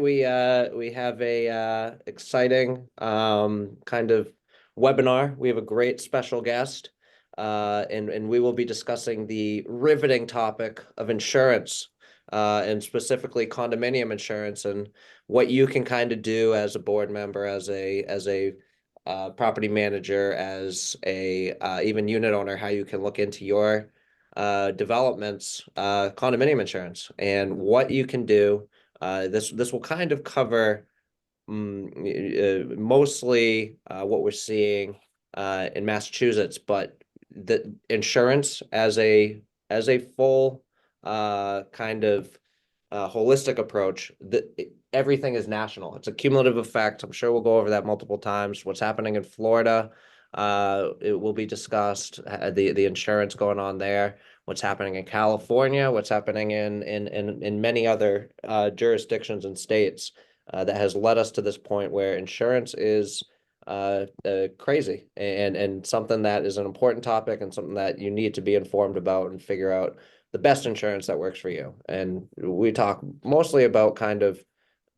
We have a exciting kind of webinar. We have a great special guest, and we will be discussing the riveting topic of insurance, and specifically condominium insurance, and what you can kind of do as a board member, as a property manager, as a even unit owner, how you can look into your developments, condominium insurance, and what you can do. This will kind of cover mostly what we're seeing in Massachusetts, but the insurance as a full kind of holistic approach. Everything is national. It's a cumulative effect. I'm sure we'll go over that multiple times. What's happening in Florida, it will be discussed. The insurance going on there. What's happening in California, what's happening in many other jurisdictions and states that has led us to this point where insurance is crazy and something that is an important topic and something that you need to be informed about and figure out the best insurance that works for you. And we talk mostly about kind of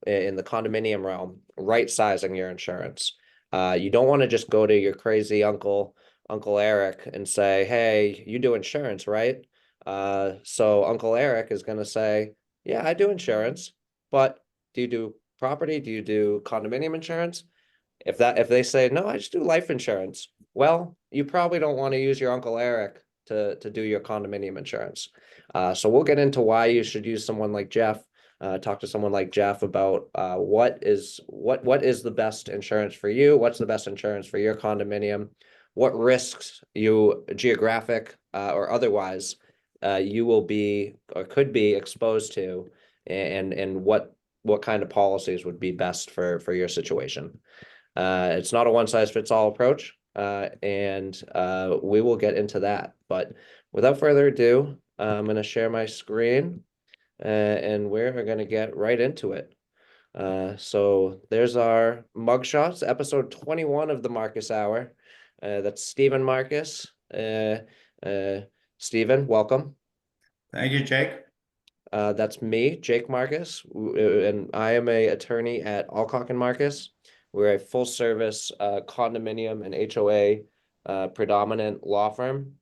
in the condominium realm, right sizing your insurance. You don't want to just go to your crazy Uncle Eric and say, hey, you do insurance, right? So Uncle Eric is going to say, yeah, I do insurance, but do you do property? Do you do condominium insurance? If they say, no, I just do life insurance, well, you probably don't want to use your Uncle Eric to do your condominium insurance. So we'll get into why you should use someone like Jeff. Talk to someone like Jeff about what is the best insurance for you, what's the best insurance for your condominium, what risks you, geographic or otherwise, you will be or could be exposed to, and what kind of policies would be best for your situation. It's not a one-size-fits-all approach, and we will get into that. But without further ado, I'm going to share my screen, and we're going to get right into it. So there's our mugshots, episode 21 of the Marcus Hour. That's Stephen Marcus. Stephen, welcome. Thank you, Jake. That's me, Jake Marcus, and I am an attorney at Alcock and Marcus. We're a full-service condominium and HOA predominant law firm,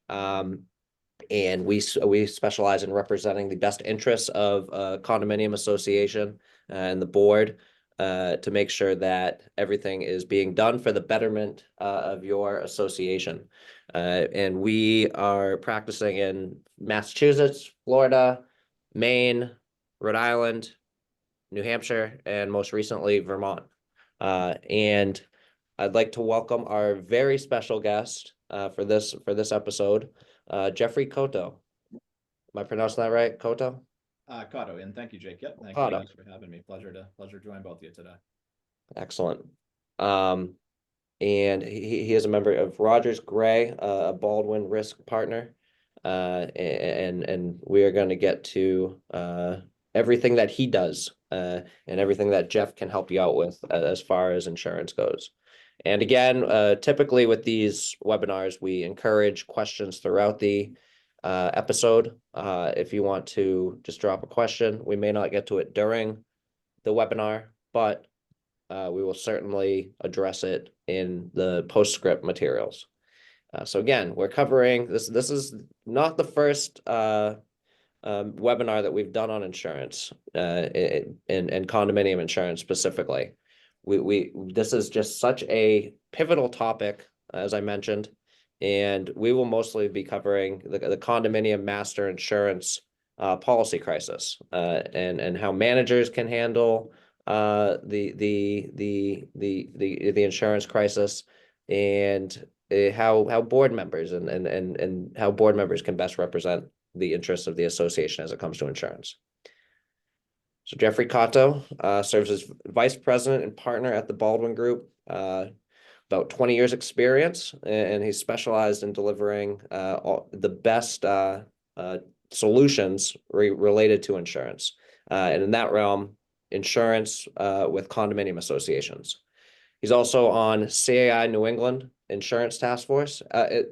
and we specialize in representing the best interests of a condominium association and the board to make sure that everything is being done for the betterment of your association. And we are practicing in Massachusetts, Florida, Maine, Rhode Island, New Hampshire, and most recently Vermont. And I'd like to welcome our very special guest for this episode, Jeffrey Cotto. Am I pronouncing that right, Cotto? Cotto, and thank you, Jake. Yep, thank Cotto. you guys for having me. Pleasure to join both of you today. Excellent. And he is a member of RogersGray, a Baldwin risk partner, and we are going to get to everything that he does and everything that Jeff can help you out with as far as insurance goes. And again, typically with these webinars, we encourage questions throughout the episode. If you want to just drop a question, we may not get to it during the webinar, but we will certainly address it in the postscript materials. So again, we're covering this. This is not the first webinar that we've done on insurance and condominium insurance specifically. This is just such a pivotal topic, as I mentioned, and we will mostly be covering the condominium master insurance policy crisis and how managers can handle the insurance crisis, and how board members and how board members can best represent the interests of the association as it comes to insurance. So Jeffrey Cotto serves as vice president and partner at the Baldwin Group, about 20 years experience, and he's specialized in delivering the best solutions related to insurance. And in that realm, insurance with condominium associations. He's also on CAI New England Insurance Task Force.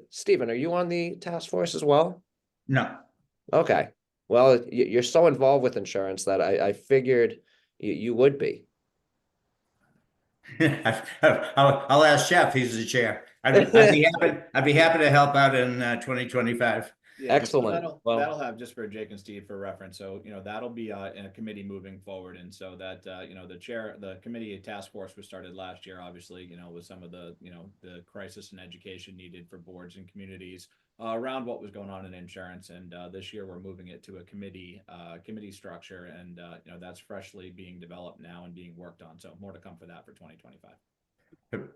Stephen, are you on the task force as well? No. Okay. Well, you're so involved with insurance that I figured You would be. I'll ask Jeff, he's the chair. I'd be happy to help out in 2025. Yeah, Excellent. Well, that'll have, just for Jake and Steve for reference. So, that'll be in a committee moving forward. And so that, the committee task force was started last year, obviously, with some of the, the crisis and education needed for boards and communities around what was going on in insurance. And this year we're moving it to a committee structure. And, that's freshly being developed now and being worked on. So more to come for that for 2025.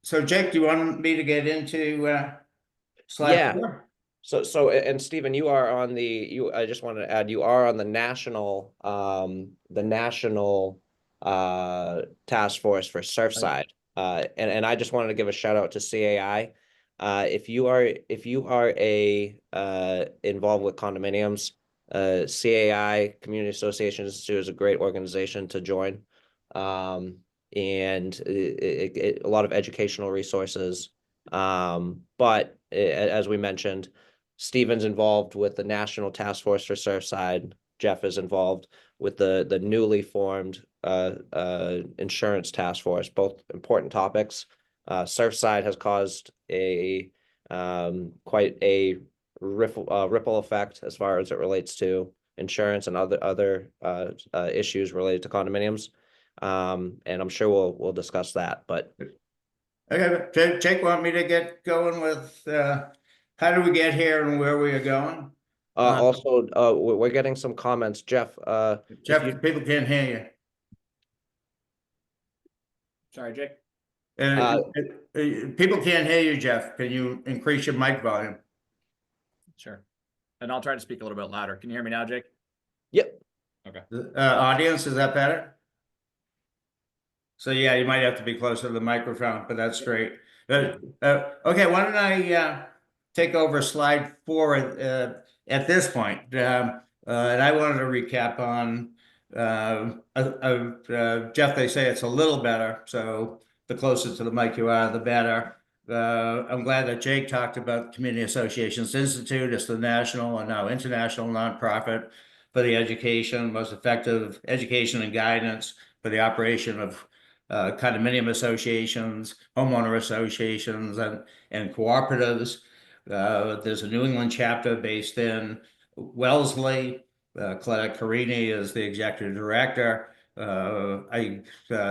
So Jake, do you want me to get into slide 4? So, and Stephen, you are on I just wanted to add, you are on the national task force for Surfside. And I just wanted to give a shout out to CAI. If you are involved with condominiums, CAI, Community Association Institute, is a great organization to join. And a lot of educational resources. But as we mentioned, Stephen's involved with the National Task Force for Surfside. Jeff is involved with the newly formed insurance task force, both important topics. Surfside has caused quite a ripple effect as far as it relates to insurance and other issues related to condominiums. And I'm sure we'll discuss that. But okay, Jake, want me to get going with how do we get here and where we are going? Also, we're getting some comments, Jeff. Jeff, people can't hear you. Sorry, Jake. People can't hear you, Jeff. Can you increase your mic volume? Sure. And I'll try to speak a little bit louder. Can you hear me now, Jake? Yep. Okay. Audience, is that better? So yeah, you might have to be closer to the microphone, but that's great. Okay, why don't I take over slide 4 at this point? And I wanted to recap on Jeff. They say it's a little better, so the closer to the mic you are, the better. I'm glad that Jake talked about Community Associations Institute. It's the national and now international nonprofit for the most effective education and guidance for the operation of condominium associations, homeowner associations, and cooperatives. There's a New England chapter based in Wellesley. Coletta Carini is the executive director. I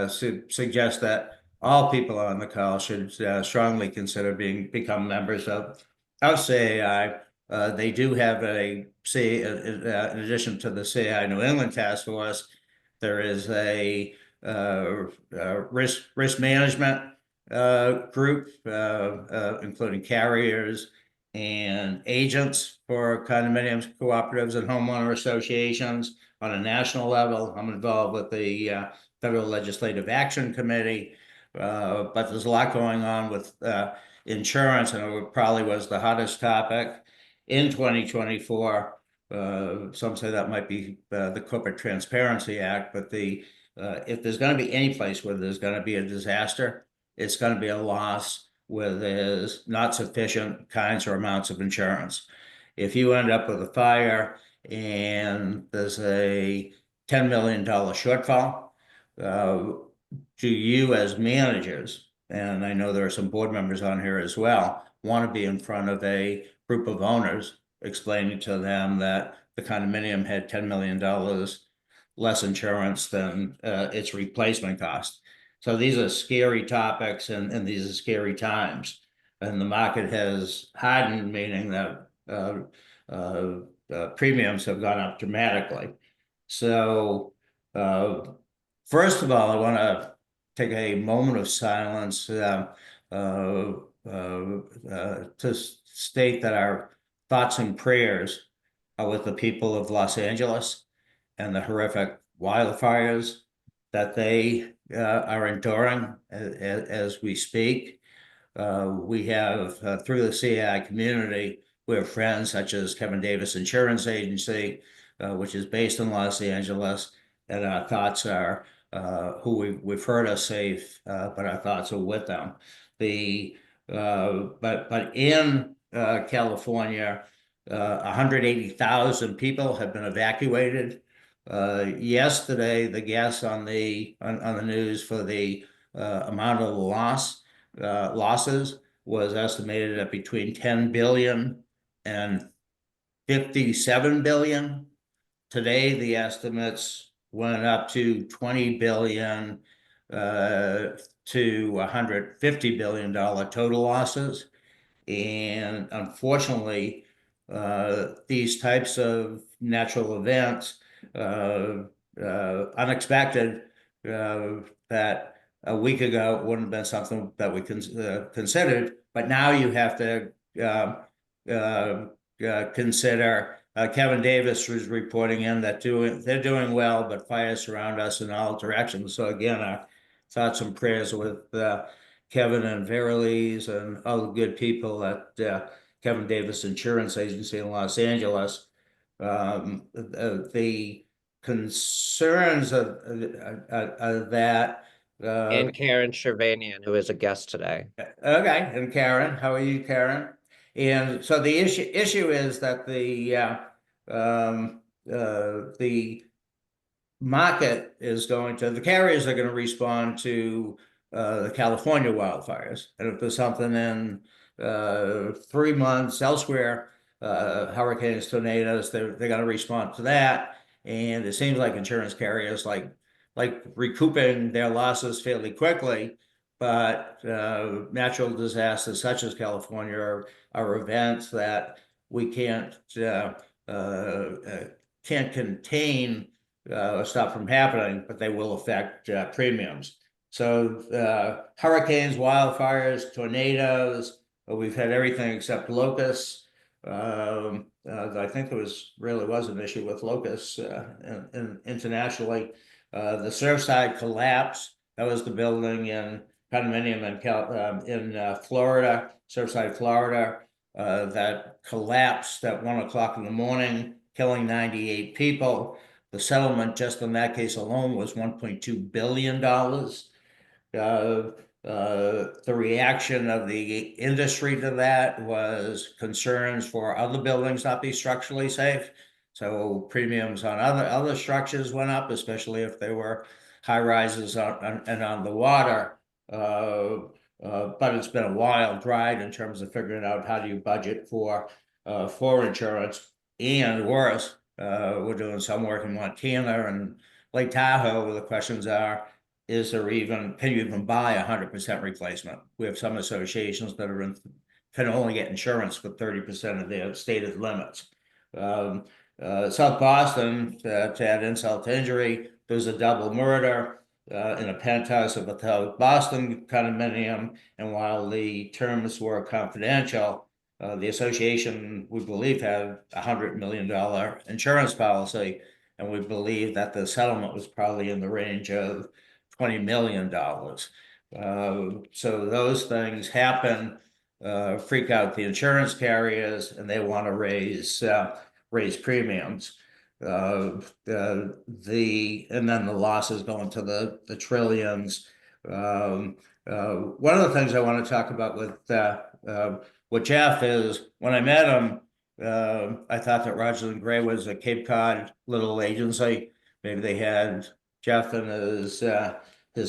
suggest that all people on the call should strongly consider become members of CAI. They do have in addition to the CAI New England Task Force, there is a risk management group, including carriers and agents for condominiums, cooperatives, and homeowner associations. On a national level, I'm involved with the Federal Legislative Action Committee, but there's a lot going on with insurance, and it probably was the hottest topic in 2024. Some say that might be the Corporate Transparency Act, but if there's going to be any place where there's going to be a disaster, it's going to be a loss where there's not sufficient kinds or amounts of insurance. If you end up with a fire and there's a $10 million shortfall, do you as managers, and I know there are some board members on here as well, want to be in front of a group of owners explaining to them that the condominium had $10 million less insurance than its replacement cost? So these are scary topics, and these are scary times. And the market has hardened, meaning that premiums have gone up dramatically. So first of all, I want to take a moment of silence to state that our thoughts and prayers are with the people of Los Angeles and the horrific wildfires that they are enduring as we speak. We have, through the CAI community, we have friends such as Kevin Davis Insurance Agency, which is based in Los Angeles, and our thoughts are who we've heard us safe, but our thoughts are with them. But in California, 180,000 people have been evacuated Yesterday, the guess on the news for the amount of losses was estimated at between 10 billion and 57 billion. Today, the estimates went up to 20 billion to $150 billion total losses. And unfortunately, these types of natural events, unexpected, that a week ago wouldn't have been something that we considered, but now you have to consider. Kevin Davis was reporting in that they're doing well, but fires surround us in all directions. So again, our thoughts and prayers with Kevin and Verilees and all the good people at Kevin Davis Insurance Agency in Los Angeles. The concerns of that. And Karen Shervanian, who is a guest today. Okay, and Karen, how are you, Karen? And so the issue is that the market is the carriers are going to respond to the California wildfires. And if there's something in 3 months elsewhere, hurricanes, tornadoes, they're going to respond to that. And it seems like insurance carriers like recouping their losses fairly quickly. But natural disasters such as California are events that we can't contain or stop from happening, but they will affect premiums. So hurricanes, wildfires, tornadoes, we've had everything except locusts. I think there really was an issue with locusts internationally. The Surfside collapse, that was the building in condominium in Florida, Surfside, Florida, that collapsed at 1 o'clock in the morning, killing 98 people. The settlement just in that case alone was $1.2 billion. The reaction of the industry to that was concerns for other buildings not be structurally safe. So premiums on other structures went up, especially if they were high rises and on the water. But it's been a wild ride in terms of figuring out how do you budget for insurance. And worse, we're doing some work in Montana and Lake Tahoe where the questions are, can you even buy 100% replacement? We have some associations that can only get insurance for 30% of their stated limits. South Boston, to add insult to injury, there's a double murder in a penthouse of a Boston condominium, and while the terms were confidential, the association, we believe, had $100 million insurance policy, and we believe that the settlement was probably in the range of $20 million. So those things happen, freak out the insurance carriers, and they want to raise premiums. And then the losses go into the trillions. One of the things I want to talk about with Jeff is when I met him, I thought that RogersGray was a Cape Cod little agency. Maybe they had Jeff and his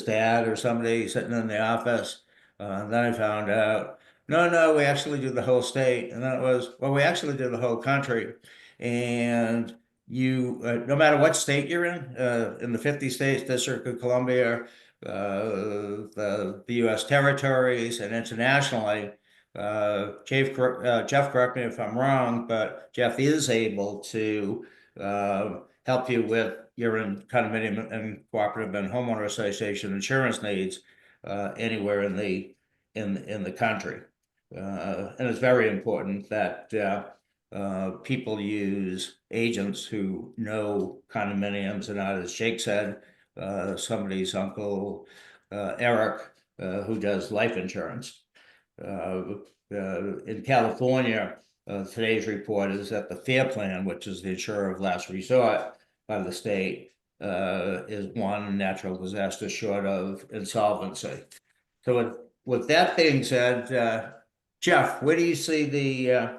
dad or somebody sitting in the office. And then I found out, no, we actually do the whole state. And then it was, well, we actually do the whole country. And you, no matter what state you're in the 50 states, District of Columbia, the U.S. territories, and internationally, Jeff, correct me if I'm wrong, but Jeff is able to help you with your condominium and cooperative and homeowner association insurance needs anywhere in the country. And it's very important that people use agents who know condominiums and not, as Jake said, somebody's uncle Eric who does life insurance. In California, today's report is that the FAIR Plan, which is the insurer of last resort by the state, is one natural disaster short of insolvency. So with that being said, Jeff, where do you see the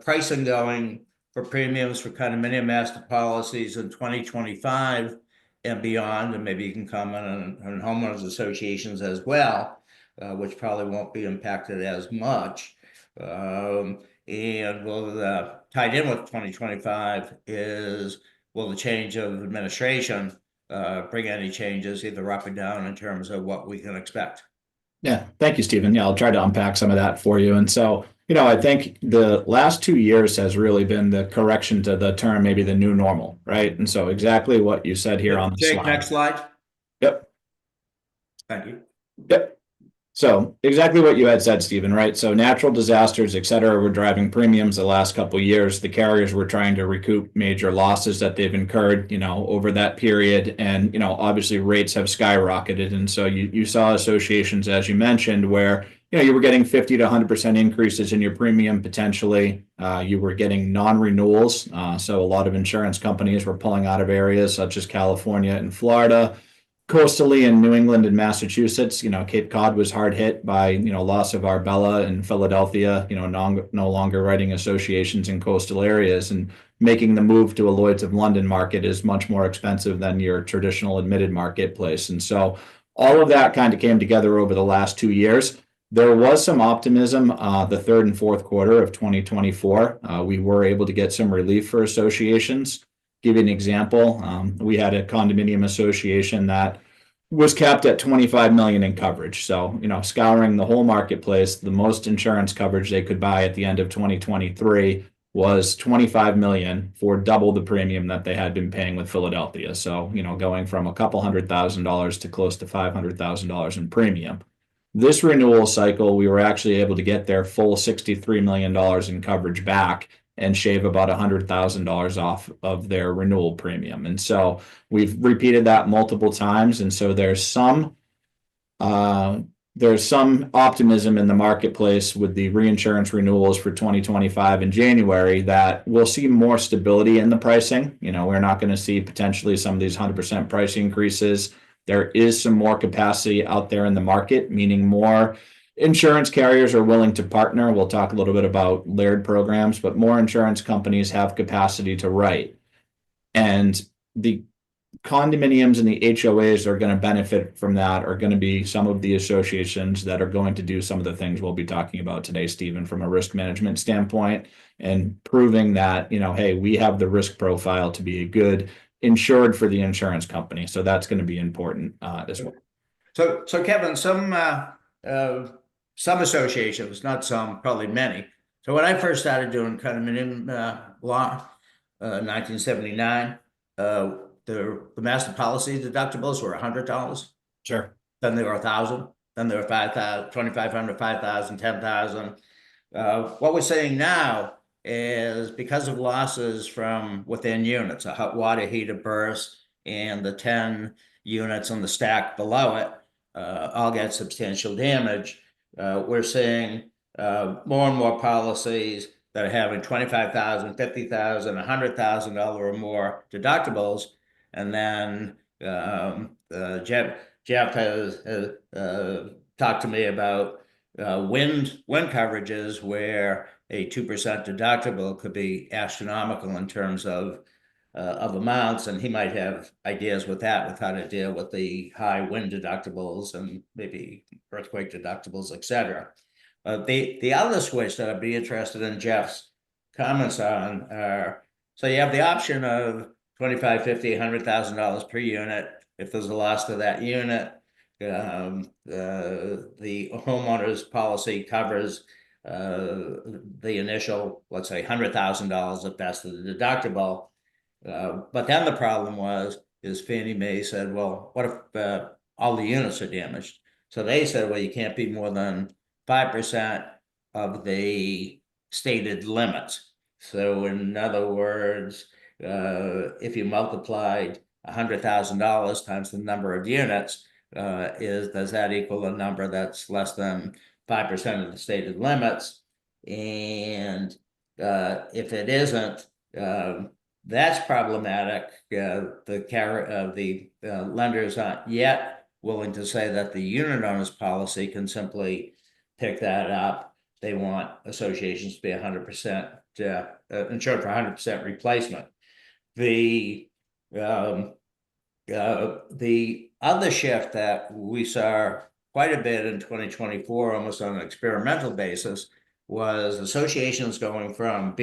pricing going for premiums for condominium master policies in 2025 and beyond, and maybe you can comment on homeowners associations as well, which probably won't be impacted as much. And will tied in with 2025 is, will the change of administration bring any changes either up or down in terms of what we can expect? Yeah, thank you, Stephen. Yeah, I'll try to unpack some of that for you. And so, I think the last 2 years has really been the correction to the term, maybe the new normal, right? And so exactly what you said here on the Jake, slide. next slide. Yep. Thank you. Yep. So exactly what you had said, Stephen, right? So natural disasters, et cetera, were driving premiums the last couple of years. The carriers were trying to recoup major losses that they've incurred, over that period. And, obviously rates have skyrocketed. And so you saw associations, as you mentioned, where, you were getting 50 to 100% increases in your premium potentially. You were getting non-renewals. So a lot of insurance companies were pulling out of areas such as California and Florida. Coastally in New England and Massachusetts, Cape Cod was hard hit by, loss of Arbella and Philadelphia, no longer writing associations in coastal areas, and making the move to a Lloyd's of London market is much more expensive than your traditional admitted marketplace. And so all of that kind of came together over the last 2 years. There was some optimism the third and fourth quarter of 2024. We were able to get some relief for associations. Give you an example. We had a condominium association that was capped at 25 million in coverage. So, scouring the whole marketplace, the most insurance coverage they could buy at the end of 2023 was 25 million for double the premium that they had been paying with Philadelphia. So, going from a couple $100,000 to close to $500,000 in premium. This renewal cycle, we were actually able to get their full $63 million in coverage back and shave about $100,000 off of their renewal premium. And so we've repeated that multiple times. And so there's some optimism in the marketplace with the reinsurance renewals for 2025 in January that we'll see more stability in the pricing. We're not going to see potentially some of these 100% price increases. There is some more capacity out there in the market, meaning more insurance carriers are willing to partner. We'll talk a little bit about layered programs, but more insurance companies have capacity to write. And the condominiums and the HOAs are going to benefit from that, are going to be some of the associations that are going to do some of the things we'll be talking about today, Stephen, from a risk management standpoint, and proving that, hey, we have the risk profile to be a good insured for the insurance company. So that's going to be important as well. So Kevin, some associations, not some, probably many. So when I first started doing condominium law, 1979, the master policy deductibles were $100. Sure. Then they were $1,000. Then they were $5,000, $2,500, $5,000, $10,000. What we're saying now is because of losses from within units, a hot water heater burst, and the 10 units on the stack below it all get substantial damage. We're seeing more and more policies that are having $25,000, $50,000, $100,000 or more deductibles. And then Jeff has talked to me about wind coverages where a 2% deductible could be astronomical in terms of amounts, and he might have ideas with that, with how to deal with the high wind deductibles and maybe earthquake deductibles, etc. The other switch that I'd be interested in Jeff's comments on are, so you have the option of $25,000, $50,000, $100,000 per unit. If there's a loss to that unit, the homeowner's policy covers the initial, let's say $100,000 if that's the deductible. But then the problem is Fannie Mae said, well, what if all the units are damaged? So they said, well, you can't be more than 5% of the stated limits. So in other words, if you multiplied $100,000 times the number of units, does that equal a number that's less than 5% of the stated limits? And if it isn't, that's problematic. The lenders aren't yet willing to say that the unit owner's policy can simply pick that up. They want associations to be 100% insured for 100% replacement. The other shift that we saw quite a bit in 2024, almost on an experimental basis, was associations going from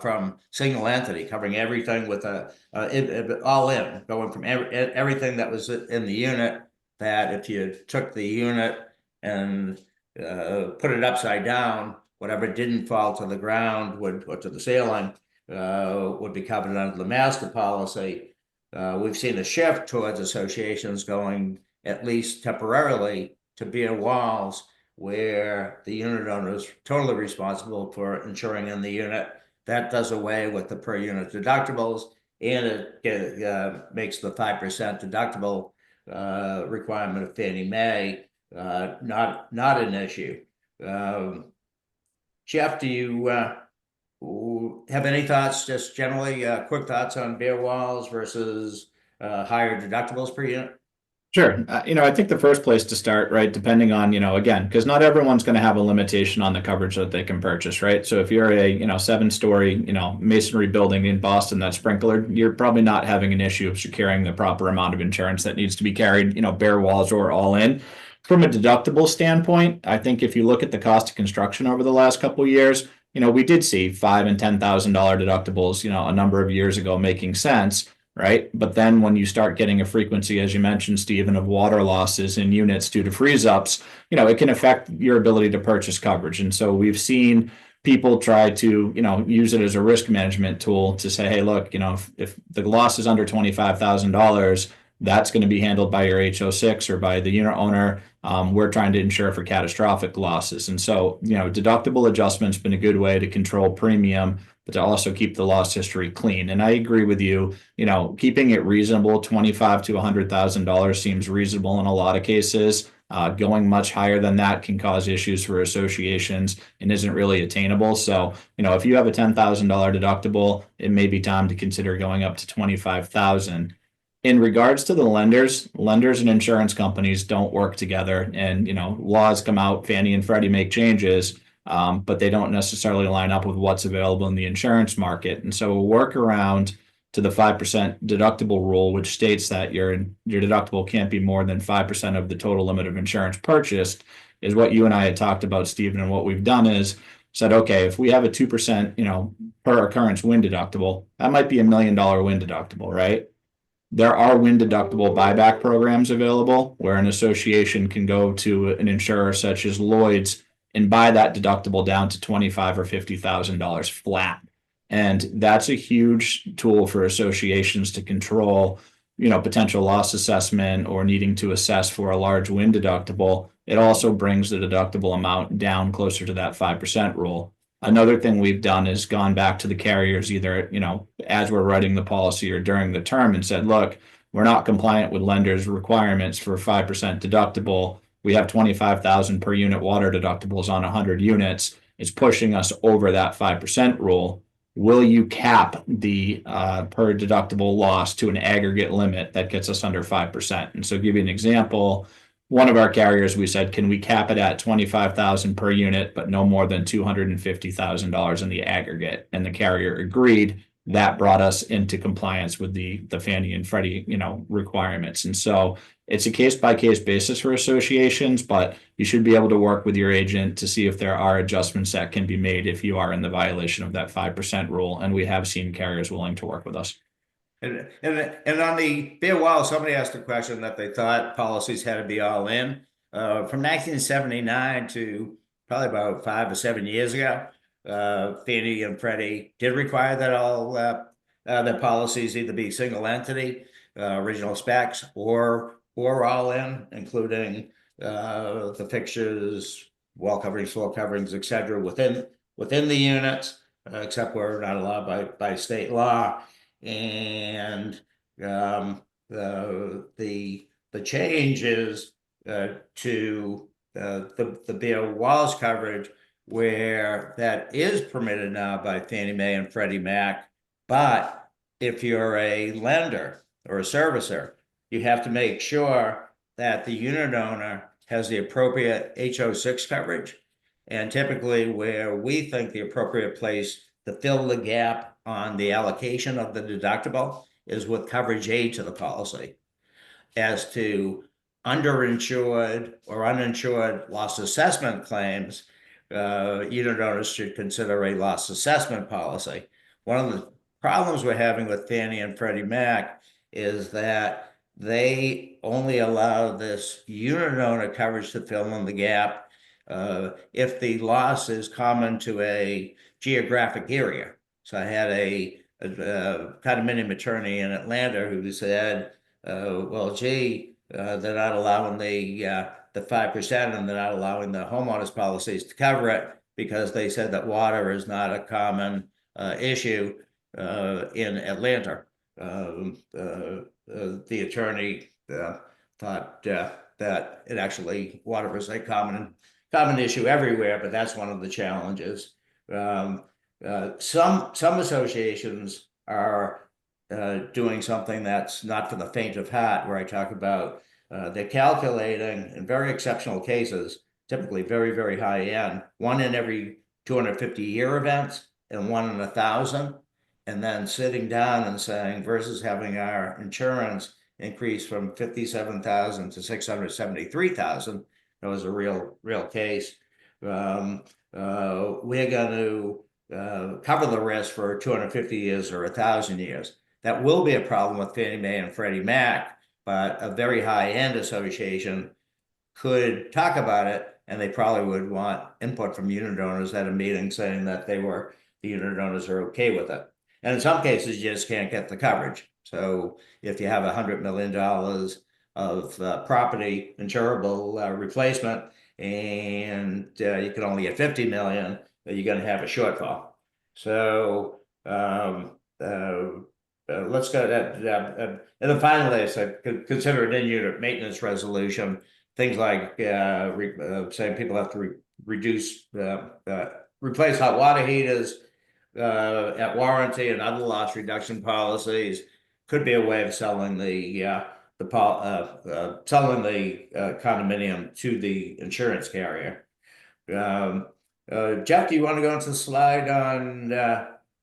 from single entity, covering everything with all in, going from everything that was in the unit, that if you took the unit and put it upside down, whatever didn't fall to the ground or to the ceiling would be covered under the master policy. We've seen a shift towards associations going, at least temporarily, to bare walls, where the unit owner is totally responsible for insuring in the unit. That does away with the per unit deductibles, and it makes the 5% deductible requirement of Fannie Mae not an issue. Jeff, do you have any thoughts, just generally quick thoughts on bare walls versus higher deductibles per unit? Sure. I think the first place to start, right, depending on, again, because not everyone's going to have a limitation on the coverage that they can purchase, right? So if you're a, 7-story, masonry building in Boston that's sprinklered, you're probably not having an issue of securing the proper amount of insurance that needs to be carried, bare walls or all in. From a deductible standpoint, I think if you look at the cost of construction over the last couple of years, we did see $5,000 and $10,000 deductibles, a number of years ago making sense. Right. But then when you start getting a frequency, as you mentioned, Stephen, of water losses in units due to freeze ups, it can affect your ability to purchase coverage. And so we've seen people try to, use it as a risk management tool to say, hey, look, if the loss is under $25,000, that's going to be handled by your HO6 or by the unit owner. We're trying to insure for catastrophic losses. And so, deductible adjustment's been a good way to control premium, but to also keep the loss history clean. And I agree with you, keeping it reasonable, $25,000 to $100,000 seems reasonable in a lot of cases. Going much higher than that can cause issues for associations and isn't really attainable. So, if you have a $10,000 deductible, it may be time to consider going up to $25,000. In regards to the lenders and insurance companies don't work together, and laws come out, Fannie and Freddie make changes, but they don't necessarily line up with what's available in the insurance market. And so a workaround to the 5% deductible rule, which states that your deductible can't be more than 5% of the total limit of insurance purchased, is what you and I had talked about, Stephen. And what we've done is said, okay, if we have a 2%, per occurrence wind deductible, that might be $1 million wind deductible, right? There are wind deductible buyback programs available where an association can go to an insurer such as Lloyd's and buy that deductible down to $25,000 or $50,000 flat. And that's a huge tool for associations to control, potential loss assessment or needing to assess for a large wind deductible. It also brings the deductible amount down closer to that 5% rule. Another thing we've done is gone back to the carriers either, as we're writing the policy or during the term and said, look, we're not compliant with lenders' requirements for 5% deductible. We have 25,000 per unit water deductibles on 100 units. It's pushing us over that 5% rule. Will you cap the per deductible loss to an aggregate limit that gets us under 5%? And so give you an example. One of our carriers, we said, can we cap it at 25,000 per unit, but no more than $250,000 in the aggregate? And the carrier agreed. That brought us into compliance with the Fannie and Freddie, requirements. And so it's a case-by-case basis for associations, but you should be able to work with your agent to see if there are adjustments that can be made if you are in the violation of that 5% rule. And we have seen carriers willing to work with us. And on the bare wall, somebody asked a question that they thought policies had to be all in. From 1979 to probably about 5 or 7 years ago, Fannie and Freddie did require that all their policies either be single entity, original specs, or all in, including the fixtures, wall coverings, floor coverings, etc., within the units, except where not allowed by state law. And the change is to the bare walls coverage, where that is permitted now by Fannie Mae and Freddie Mac. But if you're a lender or a servicer, you have to make sure that the unit owner has the appropriate HO6 coverage. And typically where we think the appropriate place to fill the gap on the allocation of the deductible is with coverage A to the policy. As to underinsured or uninsured loss assessment claims, unit owners should consider a loss assessment policy. One of the problems we're having with Fannie and Freddie Mac is that they only allow this unit owner coverage to fill in the gap if the loss is common to a geographic area. So I had a condominium attorney in Atlanta who said, well, gee, they're not allowing the 5%, and they're not allowing the homeowners policies to cover it because they said that water is not a common issue in Atlanta. The attorney thought that it actually, water is a common issue everywhere, but that's one of the challenges. Some associations are doing something that's not for the faint of heart, where I talk about they're calculating in very exceptional cases, typically very, very high end, 1 in every 250-year events and 1 in 1,000, and then sitting down and saying, versus having our insurance increase from 57,000 to 673,000, that was a real case. We're going to cover the risk for 250 years or 1,000 years. That will be a problem with Fannie Mae and Freddie Mac, but a very high-end association could talk about it, and they probably would want input from unit owners at a meeting saying that the unit owners are okay with it. And in some cases, you just can't get the coverage. So if you have $100 million of property insurable replacement, and you can only get 50 million, you're going to have a shortfall. So let's go that. And then finally, I said, consider an in-unit maintenance resolution. Things like saying people have to replace hot water heaters at warranty, and other loss reduction policies could be a way of selling the condominium to the insurance carrier. Jeff, do you want to go into the slide on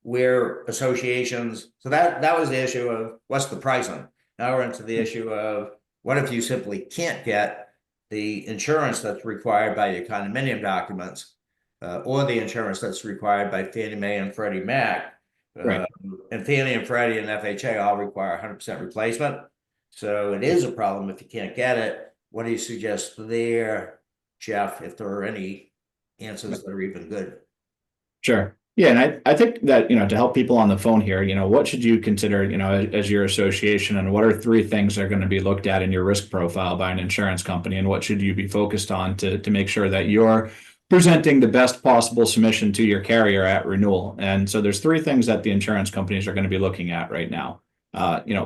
where associations? So that was the issue of what's the pricing. Now we're into the issue of what if you simply can't get the insurance that's required by your condominium documents, or the insurance that's required by Fannie Mae and Freddie Mac. Right. And Fannie and Freddie and FHA all require 100% replacement. So it is a problem if you can't get it. What do you suggest there, Jeff, if there are any answers that are even good? Sure. Yeah, and I think that, to help people on the phone here, what should you consider, as your association, and what are 3 things that are going to be looked at in your risk profile by an insurance company, and what should you be focused on to make sure that you're presenting the best possible submission to your carrier at renewal? And so there's 3 things that the insurance companies are going to be looking at right now.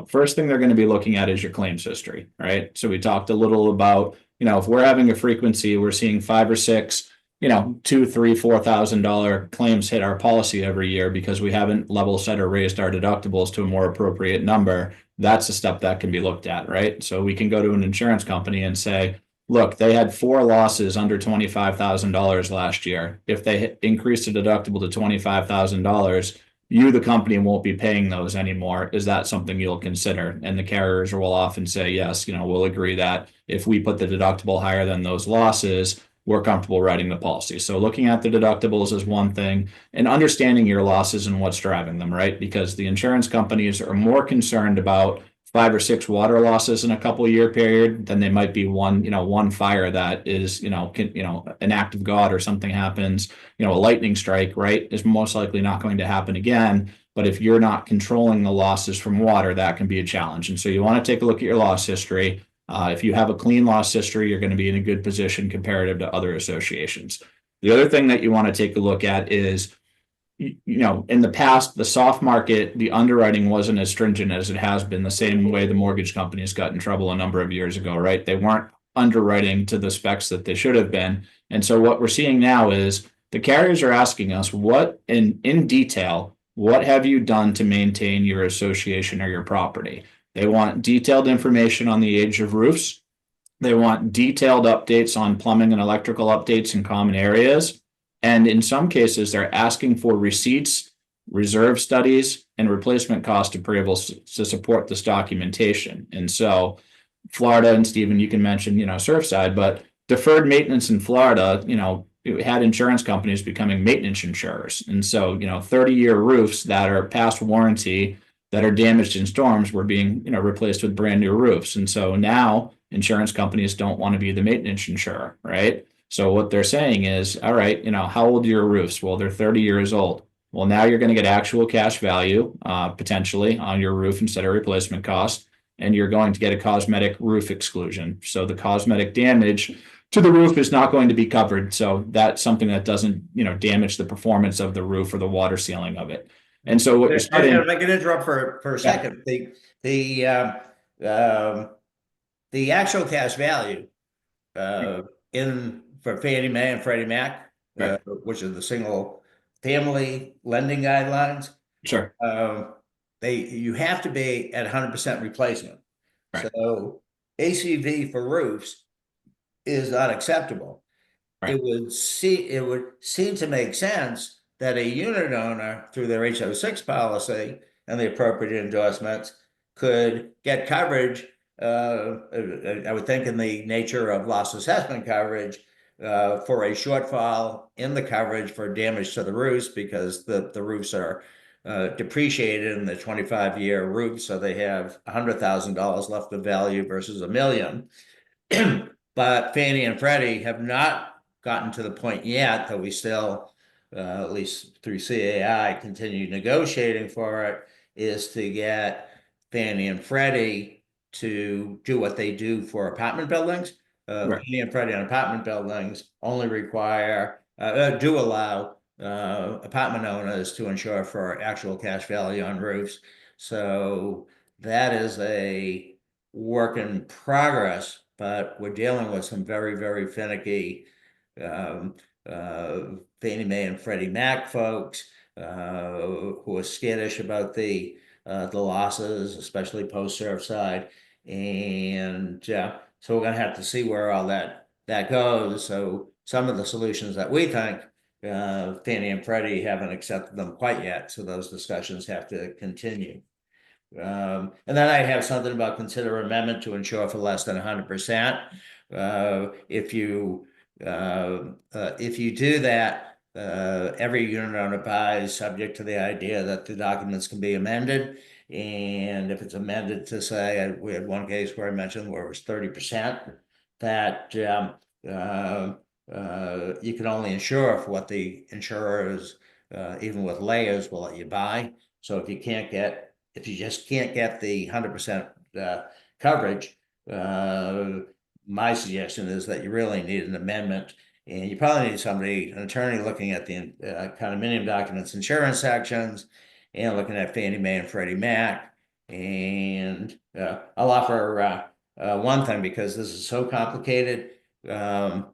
First thing they're going to be looking at is your claims history, right? So we talked a little about, if we're having a frequency, we're seeing 5 or 6, $2,000, $3,000, $4,000 claims hit our policy every year because we haven't level set or raised our deductibles to a more appropriate number. That's a step that can be looked at, right? So we can go to an insurance company and say, look, they had 4 losses under $25,000 last year. If they increase the deductible to $25,000, you, the company, won't be paying those anymore. Is that something you'll consider? And the carriers will often say, yes, we'll agree that if we put the deductible higher than those losses, we're comfortable writing the policy. So looking at the deductibles is one thing, and understanding your losses and what's driving them, right? Because the insurance companies are more concerned about 5 or 6 water losses in a couple year period than they might be one fire that is, an act of God or something happens, a lightning strike, right, is most likely not going to happen again. But if you're not controlling the losses from water, that can be a challenge. And so you want to take a look at your loss history. If you have a clean loss history, you're going to be in a good position comparative to other associations. The other thing that you want to take a look at is, in the past, the soft market, the underwriting wasn't as stringent as it has been, the same way the mortgage companies got in trouble a number of years ago, right? They weren't underwriting to the specs that they should have been. And so what we're seeing now is the carriers are asking us, what in detail, what have you done to maintain your association or your property? They want detailed information on the age of roofs. They want detailed updates on plumbing and electrical updates in common areas. And in some cases, they're asking for receipts reserve studies, and replacement cost appraisals to support this documentation. And so Florida, and Stephen, you can mention, Surfside, but deferred maintenance in Florida, it had insurance companies becoming maintenance insurers. And so, 30-year roofs that are past warranty that are damaged in storms were being, replaced with brand new roofs. And so now insurance companies don't want to be the maintenance insurer, right? So what they're saying is, all right, how old are your roofs? Well, they're 30 years old. Well, now you're going to get actual cash value, potentially on your roof instead of replacement cost. And you're going to get a cosmetic roof exclusion. So the cosmetic damage to the roof is not going to be covered. So that's something that doesn't, damage the performance of the roof or the water sealing of it. And so what you're starting. If I can interrupt for a second, the actual cash value for Fannie Mae and Freddie Mac, Right. which is the single family lending guidelines. Sure. You have to be at 100% replacement. Right. So ACV for roofs is not acceptable. Right. It would seem to make sense that a unit owner, through their HO6 policy and the appropriate endorsements, could get coverage. I would think in the nature of loss assessment coverage for a shortfall in the coverage for damage to the roofs, because the roofs are depreciated in the 25-year roof, so they have $100,000 left of value versus $1 million. But Fannie and Freddie have not gotten to the point yet, that we still, at least through CAI, continue negotiating for it, is to get Fannie and Freddie to do what they do for apartment buildings. Right. Fannie and Freddie on apartment buildings only do allow apartment owners to insure for actual cash value on roofs. So that is a work in progress, but we're dealing with some very, very finicky Fannie Mae and Freddie Mac folks who are skittish about the losses, especially post Surfside, and so we're going to have to see where all that goes. So some of the solutions that we think, Fannie and Freddie haven't accepted them quite yet, so those discussions have to continue. And then I have something about consider amendment to insure for less than 100%. If you do that, every unit owner buys subject to the idea that the documents can be amended. And if it's amended to say, we had one case where I mentioned where it was 30%, that you can only insure for what the insurers, even with layers, will let you buy. So if you just can't get the 100% coverage, my suggestion is that you really need an amendment, and you probably need an attorney looking at the condominium documents insurance sections, and looking at Fannie Mae and Freddie Mac. And I'll offer one thing, because this is so complicated. For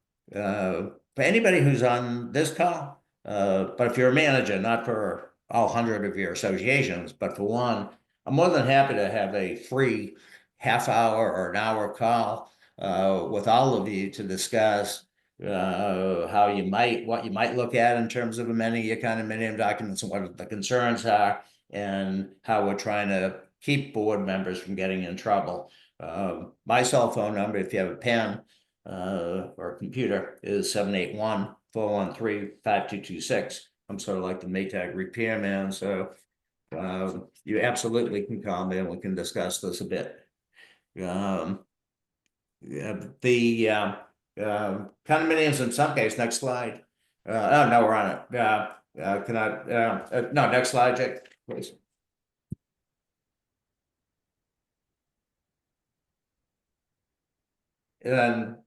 anybody who's on this call, but if you're a manager, not for all 100 of your associations, but for one, I'm more than happy to have a free half-hour or an hour call with all of you to discuss what you might look at in terms of amending your condominium documents, and what the concerns are, and how we're trying to keep board members from getting in trouble. My cell phone number, if you have a pen or a computer, is 781-413-5226. I'm sort of like the Maytag repairman, so you absolutely can call me and we can discuss this a bit. The condominiums in some case, next slide. Oh, no, we're on it. No, next slide, Jake, please.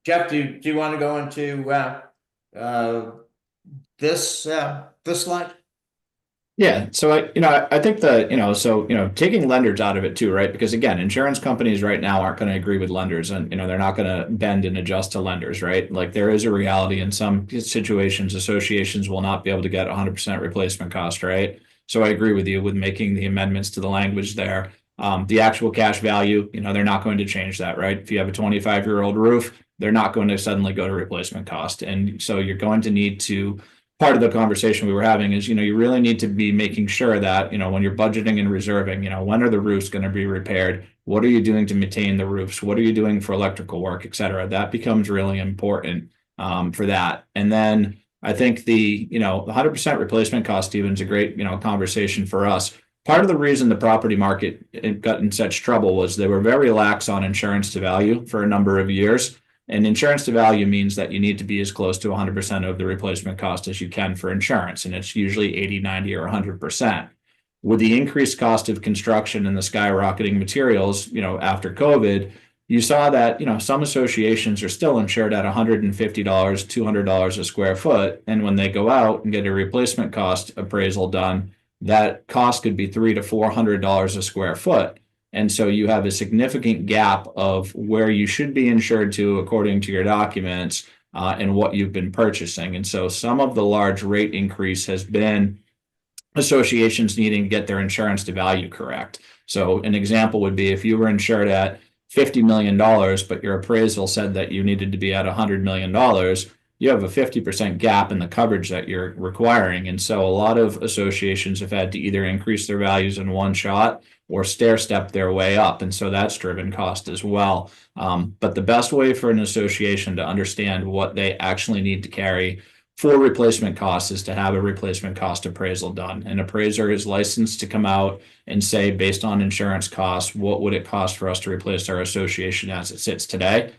Jeff, do you want to go into this slide? Yeah. So I think that, taking lenders out of it too, right? Because again, insurance companies right now aren't going to agree with lenders, and, they're not going to bend and adjust to lenders, right? Like, there is a reality in some situations, associations will not be able to get 100% replacement cost, right? So I agree with you with making the amendments to the language there. The actual cash value, they're not going to change that, right? If you have a 25-year-old roof, they're not going to suddenly go to replacement cost. And so you're going to need to part of the conversation we were having is, you really need to be making sure that, when you're budgeting and reserving, when are the roofs going to be repaired? What are you doing to maintain the roofs? What are you doing for electrical work, et cetera? That becomes really important for that. And then I think the 100% replacement cost, Stephen, is a great, conversation for us. Part of the reason the property market got in such trouble was they were very lax on insurance to value for a number of years. And insurance to value means that you need to be as close to 100% of the replacement cost as you can for insurance. And it's usually 80, 90, or 100%. With the increased cost of construction and the skyrocketing materials, after COVID, you saw that, some associations are still insured at $150, $200 a square foot. And when they go out and get a replacement cost appraisal done, that cost could be $300 to $400 a square foot. And so you have a significant gap of where you should be insured to according to your documents and what you've been purchasing. And so some of the large rate increase has been associations needing to get their insurance to value correct. So an example would be if you were insured at $50 million, but your appraisal said that you needed to be at $100 million, you have a 50% gap in the coverage that you're requiring. And so a lot of associations have had to either increase their values in one shot or stair step their way up. And so that's driven cost as well. But the best way for an association to understand what they actually need to carry for replacement costs is to have a replacement cost appraisal done. An appraiser is licensed to come out and say, based on insurance costs, what would it cost for us to replace our association as it sits today?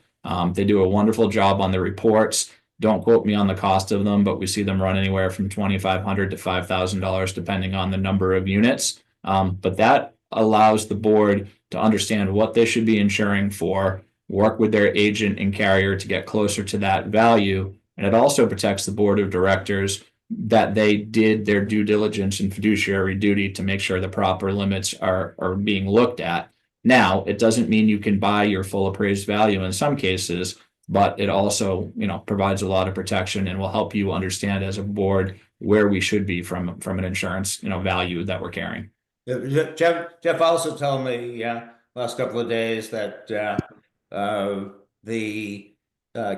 They do a wonderful job on the reports. Don't quote me on the cost of them, but we see them run anywhere from $2,500 to $5,000, depending on the number of units. But that allows the board to understand what they should be insuring for, work with their agent and carrier to get closer to that value. And it also protects the board of directors that they did their due diligence and fiduciary duty to make sure the proper limits are being looked at. Now, it doesn't mean you can buy your full appraised value in some cases, but it also, provides a lot of protection and will help you understand as a board where we should be from an insurance, value that we're carrying. Jeff also told me last couple of days that the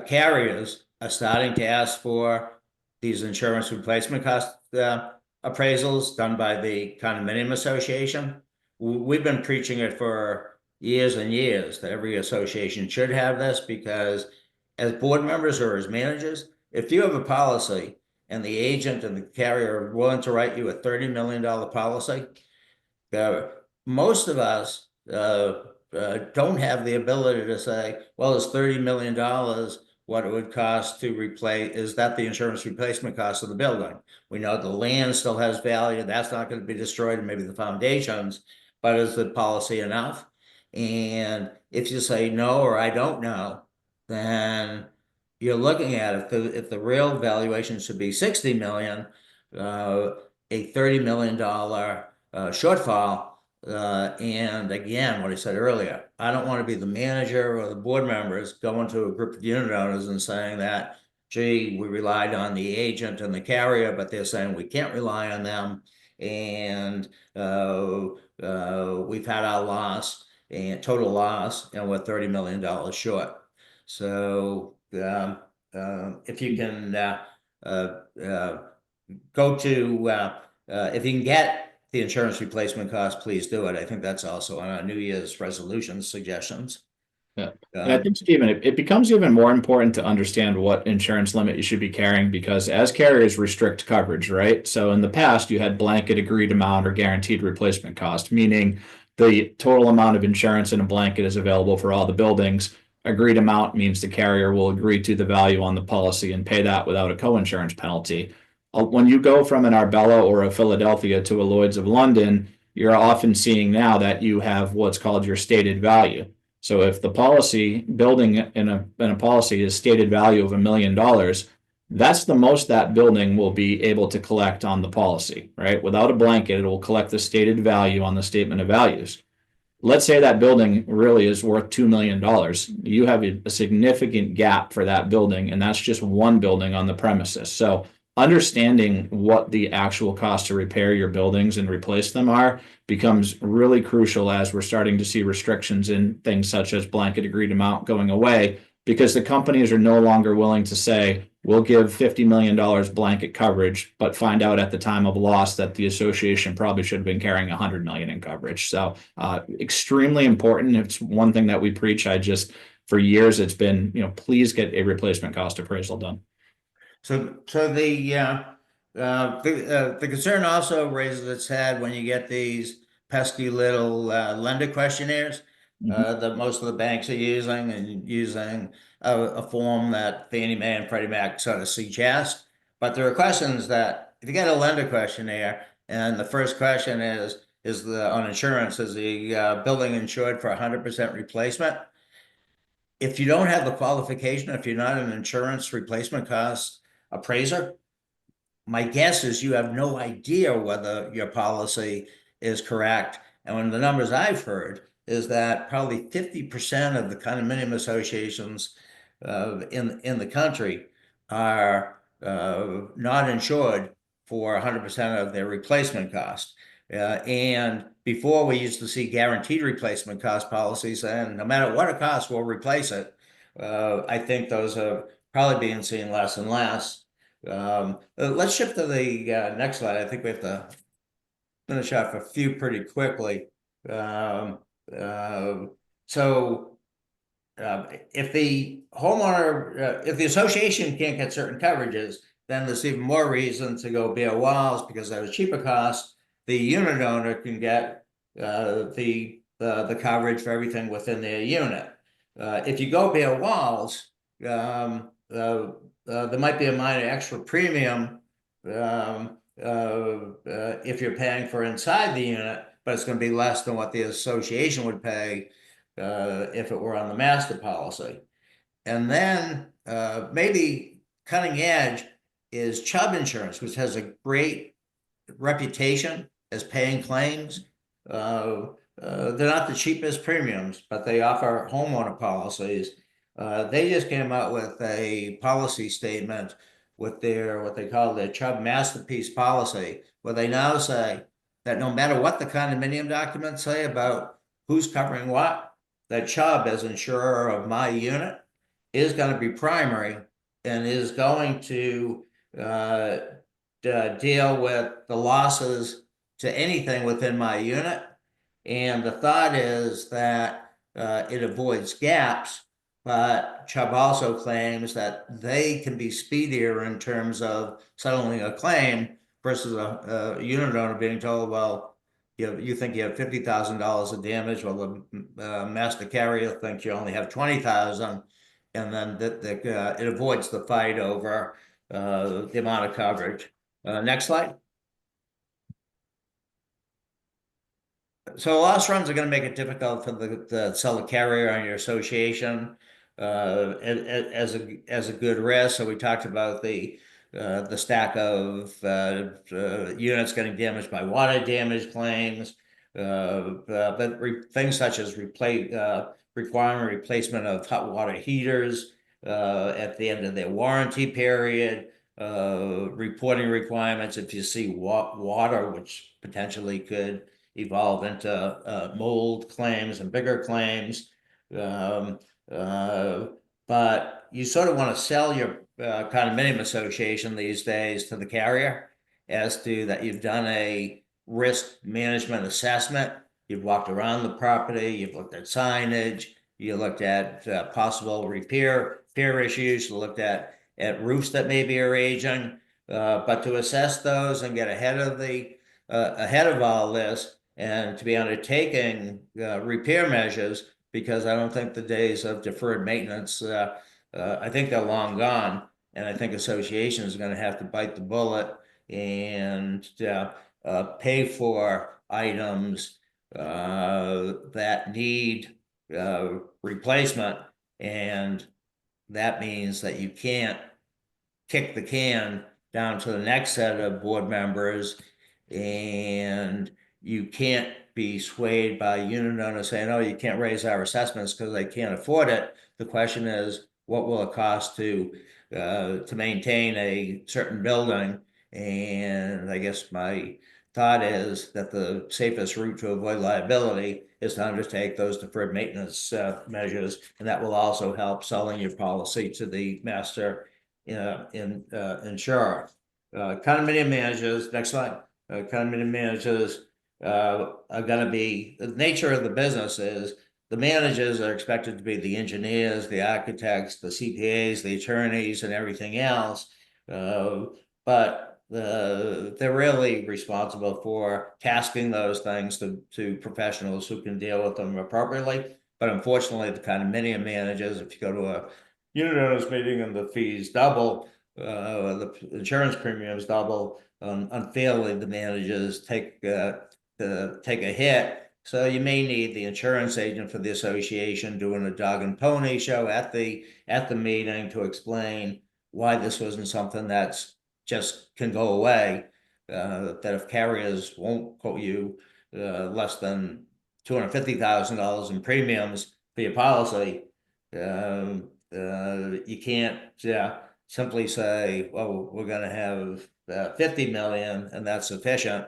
carriers are starting to ask for these insurance replacement cost appraisals done by the Condominium Association. We've been preaching it for years and years that every association should have this, because as board members or as managers, if you have a policy and the agent and the carrier are willing to write you a $30 million policy, most of us don't have the ability to say, well, it's $30 million what it would cost to replace. Is that the insurance replacement cost of the building? We know the land still has value. That's not going to be destroyed, and maybe the foundations, but is the policy enough? And if you say no, or I don't know, then you're looking at if the real valuation should be 60 million, a $30 million shortfall. And again, what I said earlier, I don't want to be the manager or the board members going to a group of unit owners and saying that, gee, we relied on the agent and the carrier, but they're saying we can't rely on them, and we've had our loss and total loss, and we're $30 million short. So if you can go to if you can get the insurance replacement cost, please do it. I think that's also on our New Year's resolution suggestions. Yeah. And I think, Stephen, it becomes even more important to understand what insurance limit you should be carrying, because as carriers restrict coverage, right? So in the past, you had blanket agreed amount or guaranteed replacement cost, meaning the total amount of insurance in a blanket is available for all the buildings. Agreed amount means the carrier will agree to the value on the policy and pay that without a co-insurance penalty. When you go from an Arbella or a Philadelphia to a Lloyd's of London, you're often seeing now that you have what's called your stated value. So if the policy building in a policy is stated value of $1 million, that's the most that building will be able to collect on the policy, right? Without a blanket, it will collect the stated value on the statement of values. Let's say that building really is worth $2 million. You have a significant gap for that building, and that's just one building on the premises. So understanding what the actual cost to repair your buildings and replace them are becomes really crucial as we're starting to see restrictions in things such as blanket agreed amount going away, because the companies are no longer willing to say, we'll give $50 million blanket coverage, but find out at the time of loss that the association probably should have been carrying $100 million in coverage. So extremely important. It's one thing that we preach. For years, it's been, please get a replacement cost appraisal done. So the concern also raises its head when you get these pesky little lender questionnaires that most of the banks are using, and using a form that Fannie Mae and Freddie Mac sort of suggest. But there are questions that, if you get a lender questionnaire and the first question is on insurance, is the building insured for 100% replacement? If you don't have the qualification, if you're not an insurance replacement cost appraiser, my guess is you have no idea whether your policy is correct. And one of the numbers I've heard is that probably 50% of the condominium associations in the country are not insured for 100% of their replacement cost. And before, we used to see guaranteed replacement cost policies, and no matter what it costs, we'll replace it. I think those are probably being seen less and less. Let's shift to the next slide. I think we have to finish off a few pretty quickly. If the homeowner, if the association can't get certain coverages, then there's even more reason to go bare walls, because at a cheaper cost, the unit owner can get the coverage for everything within their unit. If you go bare walls, there might be a minor extra premium if you're paying for inside the unit, but it's going to be less than what the association would pay if it were on the master policy. And then maybe cutting edge is CHUBBS Insurance, which has a great reputation as paying claims. They're not the cheapest premiums, but they offer homeowner policies. They just came out with a policy statement with their, what they call their CHUBBS Masterpiece policy, where they now say that no matter what the condominium documents say about who's covering what, that CHUBBS, as insurer of my unit, is going to be primary and is going to deal with the losses to anything within my unit. And the thought is that it avoids gaps, but CHUBBS also claims that they can be speedier in terms of settling a claim versus a unit owner being told, well, you think you have $50,000 of damage, well, the master carrier thinks you only have $20,000, and then it avoids the fight over the amount of coverage. Next slide. So loss runs are going to make it difficult for the sell the carrier on your association as a good risk. So we talked about the stack of units getting damaged by water damage claims, but things such as requiring replacement of hot water heaters at the end of their warranty period, reporting requirements if you see water, which potentially could evolve into mold claims and bigger claims. But you sort of want to sell your condominium association these days to the carrier as to that you've done a risk management assessment, you've walked around the property, you've looked at signage, you looked at possible repair issues, you looked at roofs that maybe are aging, but to assess those and get ahead of all this, and to be undertaking repair measures, because I don't think the days of deferred maintenance, I think they're long gone. And I think associations are going to have to bite the bullet and pay for items that need replacement. And that means that you can't kick the can down to the next set of board members, and you can't be swayed by unit owners saying, oh, you can't raise our assessments because they can't afford it. The question is, what will it cost to maintain a certain building? And I guess my thought is that the safest route to avoid liability is to undertake those deferred maintenance measures, and that will also help selling your policy to the master insurer. Condominium managers, next slide. Condominium managers are going to be, the nature of the business is the managers are expected to be the engineers, the architects, the CPAs, the attorneys, and everything else. But they're really responsible for tasking those things to professionals who can deal with them appropriately. But unfortunately, the condominium managers, if you go to a unit owners meeting and the fees double, the insurance premiums double, unfairly the managers take a hit. So you may need the insurance agent for the association doing a dog and pony show at the meeting to explain why this wasn't something that's just can go away. That if carriers won't quote you less than $250,000 in premiums for your policy, you can't simply say, well, we're going to have 50 million and that's sufficient.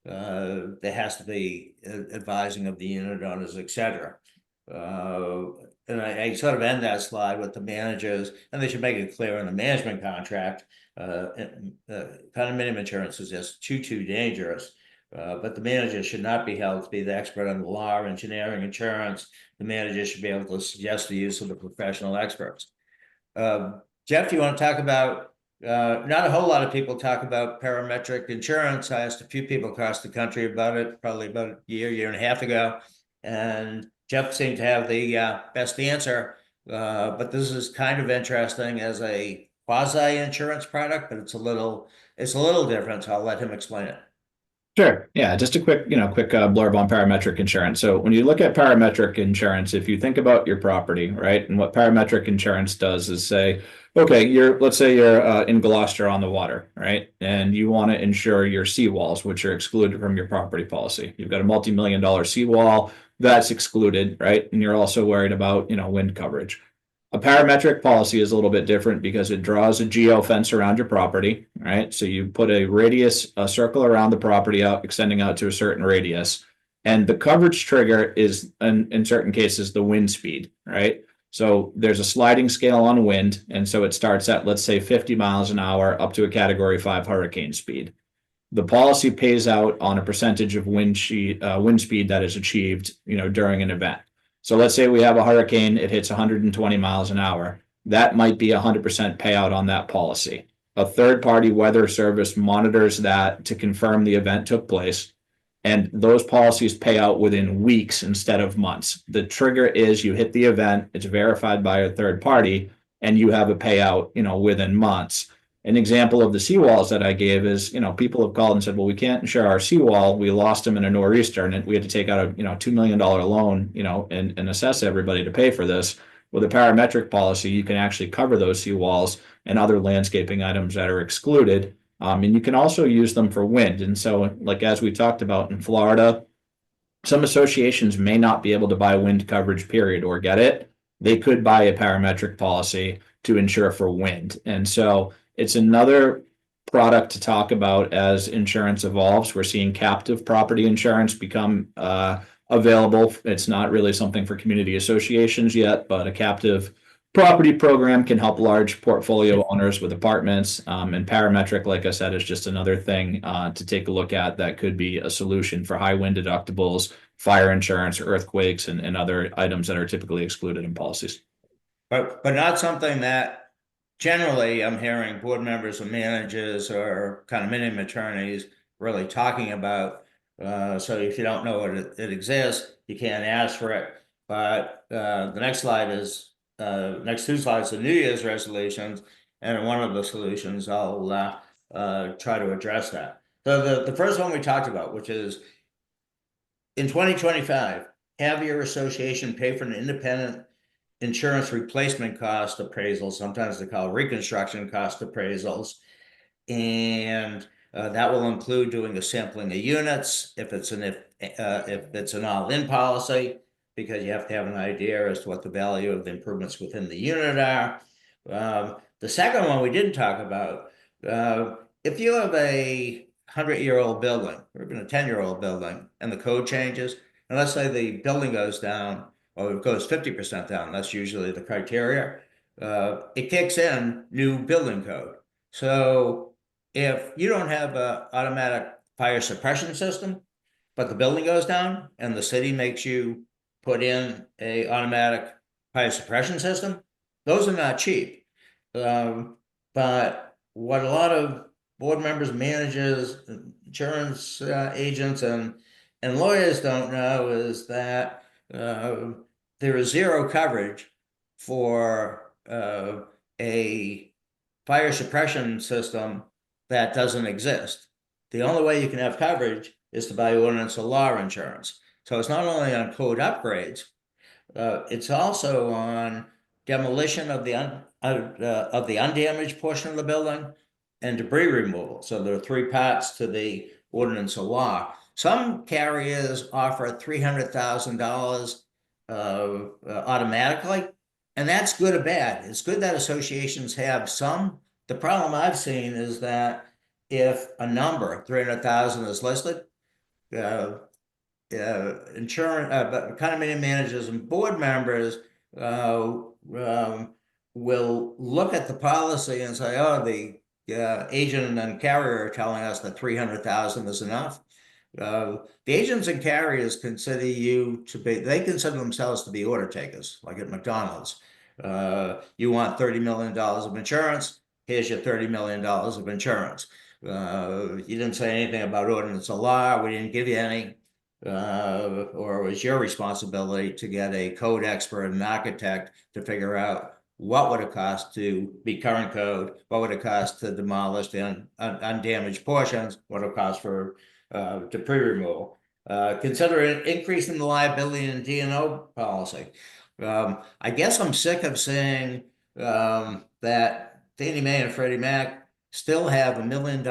There has to be advising of the unit owners, etc. And I sort of end that slide with the managers, and they should make it clear in the management contract. Condominium insurance is just too dangerous. But the manager should not be held to be the expert on the law, engineering, insurance. The manager should be able to suggest the use of the professional experts. Jeff, do you want to talk about, not a whole lot of people talk about parametric insurance. I asked a few people across the country about it, probably about a year and a half ago. And Jeff seemed to have the best answer. But this is kind of interesting as a quasi insurance product, but it's a little different. So I'll let him explain it. Sure. Yeah, just a quick blurb on parametric insurance. So when you look at parametric insurance, if you think about your property, right, and what parametric insurance does is say, okay, let's say you're in Gloucester on the water, right, and you want to insure your seawalls, which are excluded from your property policy. You've got a multi-million-dollar seawall that's excluded, right, and you're also worried about wind coverage. A parametric policy is a little bit different because it draws a geo fence around your property, right? So you put a circle around the property out, extending out to a certain radius. And the coverage trigger is, in certain cases, the wind speed, right? So there's a sliding scale on wind. And so it starts at, let's say, 50 miles an hour up to a Category 5 hurricane speed. The policy pays out on a percentage of wind speed that is achieved, during an event. So let's say we have a hurricane, it hits 120 miles an hour. That might be 100% payout on that policy. A third-party weather service monitors that to confirm the event took place, and those policies pay out within weeks instead of months. The trigger is you hit the event, it's verified by a third party, and you have a payout, within months. An example of the seawalls that I gave is, people have called and said, well, we can't insure our seawall. We lost them in a nor'easter and we had to take out a, $2 million loan, and assess everybody to pay for this. With a parametric policy, you can actually cover those seawalls and other landscaping items that are excluded. And you can also use them for wind. And so, like, as we talked about in Florida, some associations may not be able to buy wind coverage, period, or get it. They could buy a parametric policy to insure for wind. And so it's another product to talk about as insurance evolves. We're seeing captive property insurance become available. It's not really something for community associations yet, but a captive property program can help large portfolio owners with apartments. And parametric, like I said, is just another thing to take a look at that could be a solution for high wind deductibles, fire insurance, earthquakes, and other items that are typically excluded in policies. But not something that generally I'm hearing board members or managers or condominium attorneys really talking about. So if you don't know it exists, you can't ask for it. But the next slide is next two slides are New Year's resolutions, and one of the solutions I'll try to address that. So the first one we talked about, which is in 2025, have your association pay for an independent insurance replacement cost appraisal. Sometimes they call reconstruction cost appraisals. And that will include doing a sampling of units if it's an all-in policy, because you have to have an idea as to what the value of the improvements within the unit are. The second one we didn't talk about, if you have a 100-year-old building or even a 10-year-old building and the code changes, and let's say the building goes down, or it goes 50% down, that's usually the criteria. it kicks in new building code. So if you don't have a automatic fire suppression system, but the building goes down and the city makes you put in a automatic fire suppression system, those are not cheap. But what a lot of board members, managers, insurance agents, and lawyers don't know is that there is zero coverage for a fire suppression system that doesn't exist. The only way you can have coverage is to buy ordinance of law insurance. So it's not only on code upgrades, it's also on demolition of the undamaged portion of the building and debris removal. So there are three parts to the ordinance of law. Some carriers offer $300,000 automatically, and that's good or bad. It's good that associations have some. The problem I've seen is that if a number, 300,000, is listed, insurance, condominium managers and board members will look at the policy and say, oh, the agent and carrier are telling us that 300,000 is enough. The agents and carriers consider you to be, they consider themselves to be order takers, like at McDonald's. You want $30 million of insurance, here's your $30 million of insurance. You didn't say anything about ordinance of law, we didn't give you any. Or it was your responsibility to get a code expert and an architect to figure out what would it cost to be current code, what would it cost to demolish the undamaged portions, what would it cost for debris removal. Consider an increase in the liability in D&O policy. I guess I'm sick of saying that Fannie Mae and Freddie Mac still have $1 million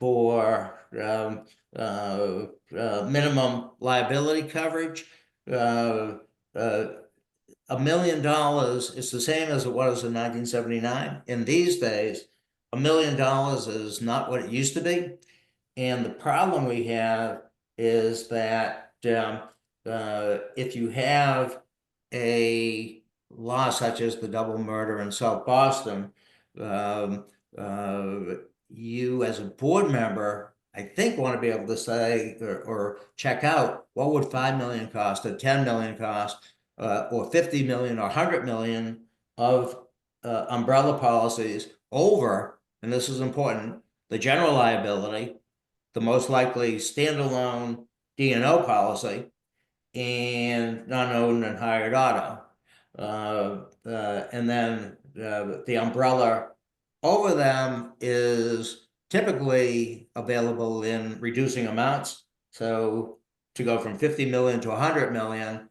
for minimum liability coverage. $1 million is the same as it was in 1979. In these days, $1 million is not what it used to be. And the problem we have is that if you have a law such as the double murder in South Boston, you as a board member, I think, want to be able to say or check out what would 5 million cost, or 10 million cost, or 50 million or 100 million of umbrella policies over, and this is important, the general liability, the most likely standalone D&O policy, and non-owned and hired auto. And then the umbrella over them is typically available in reducing amounts. So to go from 50 million to 100 million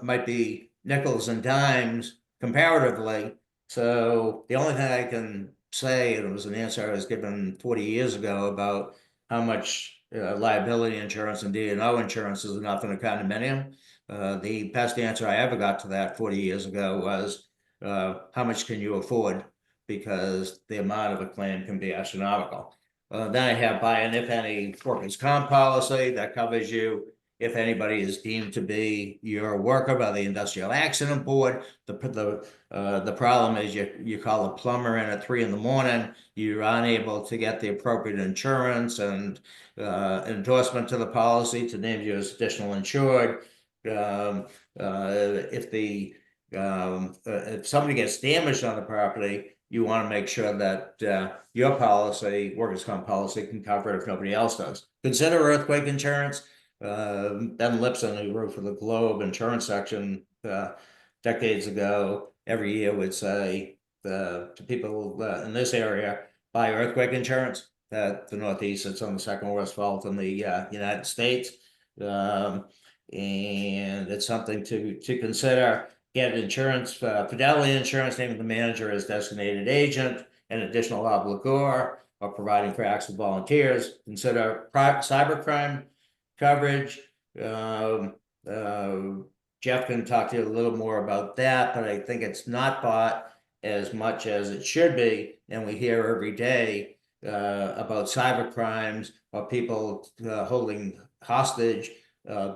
might be nickels and dimes comparatively. So the only thing I can say, and it was an answer I was given 40 years ago about how much liability insurance and D&O insurance is enough in a condominium. The best answer I ever got to that 40 years ago was, how much can you afford? Because the amount of a claim can be astronomical. Then I have buy and if any workers' comp policy that covers you if anybody is deemed to be your worker by the industrial accident board. The problem is you call a plumber in at 3 in, you're unable to get the appropriate insurance and endorsement to the policy to name you as additional insured. If somebody gets damaged on the property, you want to make sure that your policy, workers' comp policy, can cover it if nobody else does. Consider earthquake insurance. Ben Lipson, who wrote for the Globe insurance section decades ago, every year would say to people in this area, buy earthquake insurance. At the Northeast, it's on the second worst fault in the United States. And it's something to consider. Get insurance, fidelity insurance, naming the manager as designated agent, and additional obligor, or providing for acts of volunteers. Consider cybercrime coverage. Jeff can talk to you a little more about that, but I think it's not bought as much as it should be. And we hear every day about cyber crimes or people holding hostage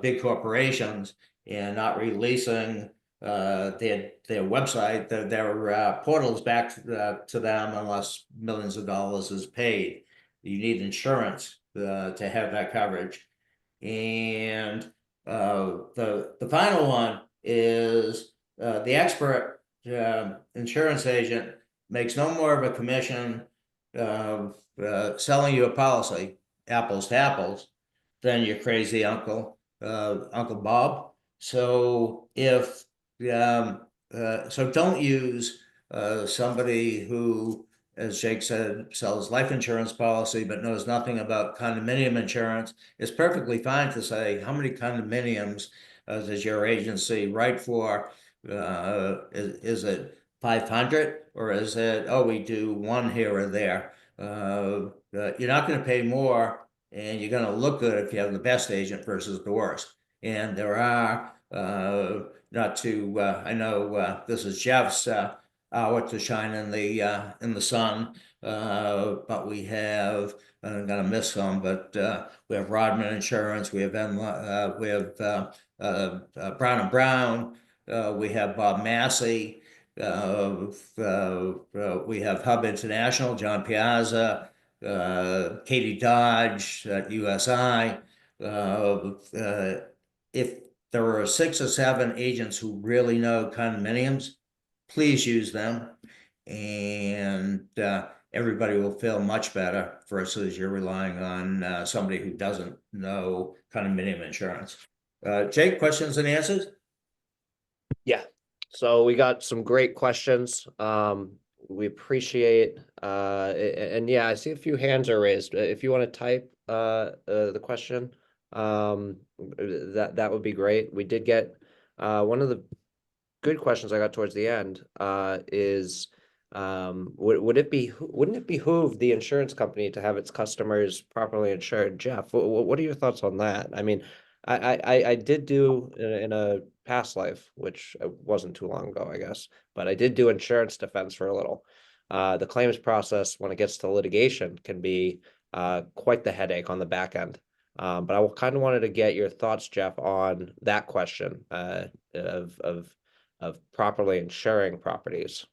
big corporations and not releasing their website, their portals back to them unless millions of dollars is paid. You need insurance to have that coverage. And the final one is the expert insurance agent makes no more of a commission selling you a policy, apples to apples, than your crazy uncle, Uncle Bob. So if so don't use somebody who, as Jake said, sells life insurance policy but knows nothing about condominium insurance. It's perfectly fine to say, how many condominiums does your agency write for? Is it 500 or is it, oh, we do one here or there? You're not going to pay more, and you're going to look good if you have the best agent versus the worst. And there are not to I know this is Jeff's hour to shine in the sun, but we have, I'm gonna miss some, but we have Rodman Insurance, we have Brown and Brown, we have Bob Massey, we have Hub International, John Piazza, Katie Dodge at USI. If there are 6 or 7 agents who really know condominiums, please use them, and everybody will feel much better versus you're relying on somebody who doesn't know condominium insurance. Jake, questions and answers? Yeah, so we got some great questions. We appreciate and yeah, I see a few hands are raised. If you want to type the question, that would be great. We did get one of the good questions I got towards the end is wouldn't it behoove the insurance company to have its customers properly insured? Jeff, what are your thoughts on that? I mean, I did do in a past life, which wasn't too long ago, I guess, but I did do insurance defense for a little. The claims process, when it gets to litigation, can be quite the headache on the back end. But I kind of wanted to get your thoughts, Jeff, on that question of properly insuring properties.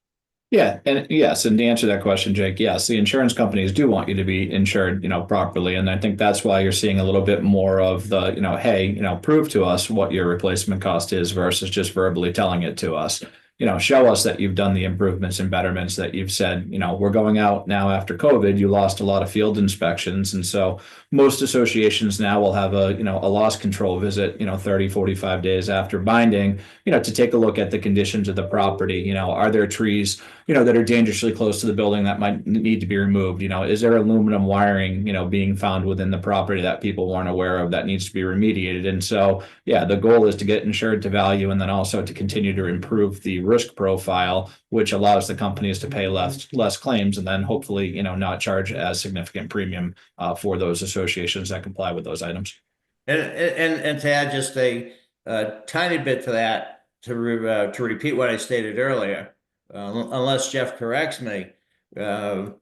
Yeah, and yes, and to answer that question, Jake, yes, the insurance companies do want you to be insured, properly, and I think that's why you're seeing a little bit more of the, hey, prove to us what your replacement cost is versus just verbally telling it to us. Show us that you've done the improvements and betterments that you've said. We're going out now after COVID. You lost a lot of field inspections, and so most associations now will have a loss control visit 30, 45 days after binding, to take a look at the conditions of the property. Are there trees that are dangerously close to the building that might need to be removed? Is there aluminum wiring being found within the property that people weren't aware of that needs to be remediated? And so yeah, the goal is to get insured to value, and then also to continue to improve the risk profile, which allows the companies to pay less claims, and then hopefully not charge as significant premium for those associations that comply with those items. And to add just a tiny bit to that, to repeat what I stated earlier, unless Jeff corrects me, the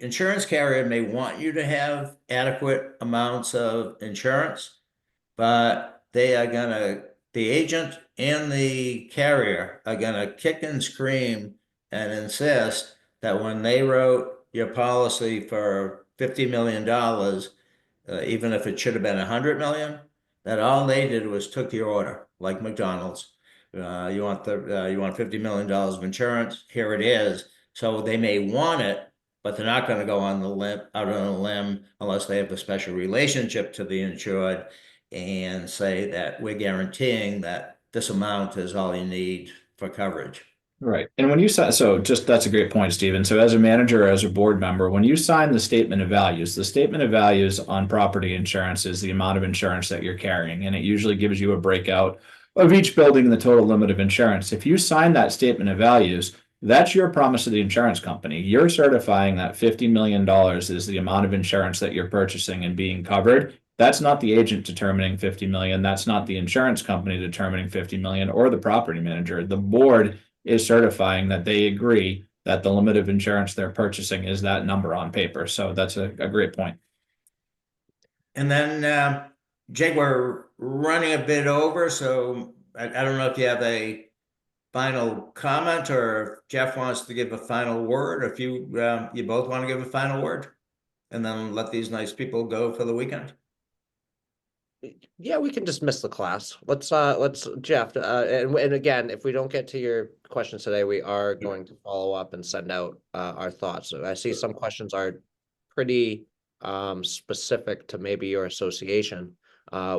insurance carrier may want you to have adequate amounts of insurance, but the agent and the carrier are gonna kick and scream and insist that when they wrote your policy for $50 million, even if it should have been 100 million, that all they did was took your order, like McDonald's. You want $50 million of insurance, here it is. So they may want it, but they're not going to go out on a limb unless they have a special relationship to the insured and say that we're guaranteeing that this amount is all you need for coverage. Right. And when you sign, so just that's a great point, Stephen. So as a manager or as a board member, when you sign the statement of values on property insurance is the amount of insurance that you're carrying. And it usually gives you a breakout of each building and the total limit of insurance. If you sign that statement of values, that's your promise to the insurance company. You're certifying that $50 million is the amount of insurance that you're purchasing and being covered. That's not the agent determining 50 million. That's not the insurance company determining 50 million or the property manager. The board is certifying that they agree that the limit of insurance they're purchasing is that number on paper. So that's a great point. And then, Jake, we're running a bit over, so I don't know if you have a final comment or if Jeff wants to give a final word, or if you both want to give a final word, and then let these nice people go for the weekend. Yeah, we can dismiss the class. Let's Jeff, and again, if we don't get to your questions today, we are going to follow up and send out our thoughts. So I see some questions are pretty specific to maybe your association,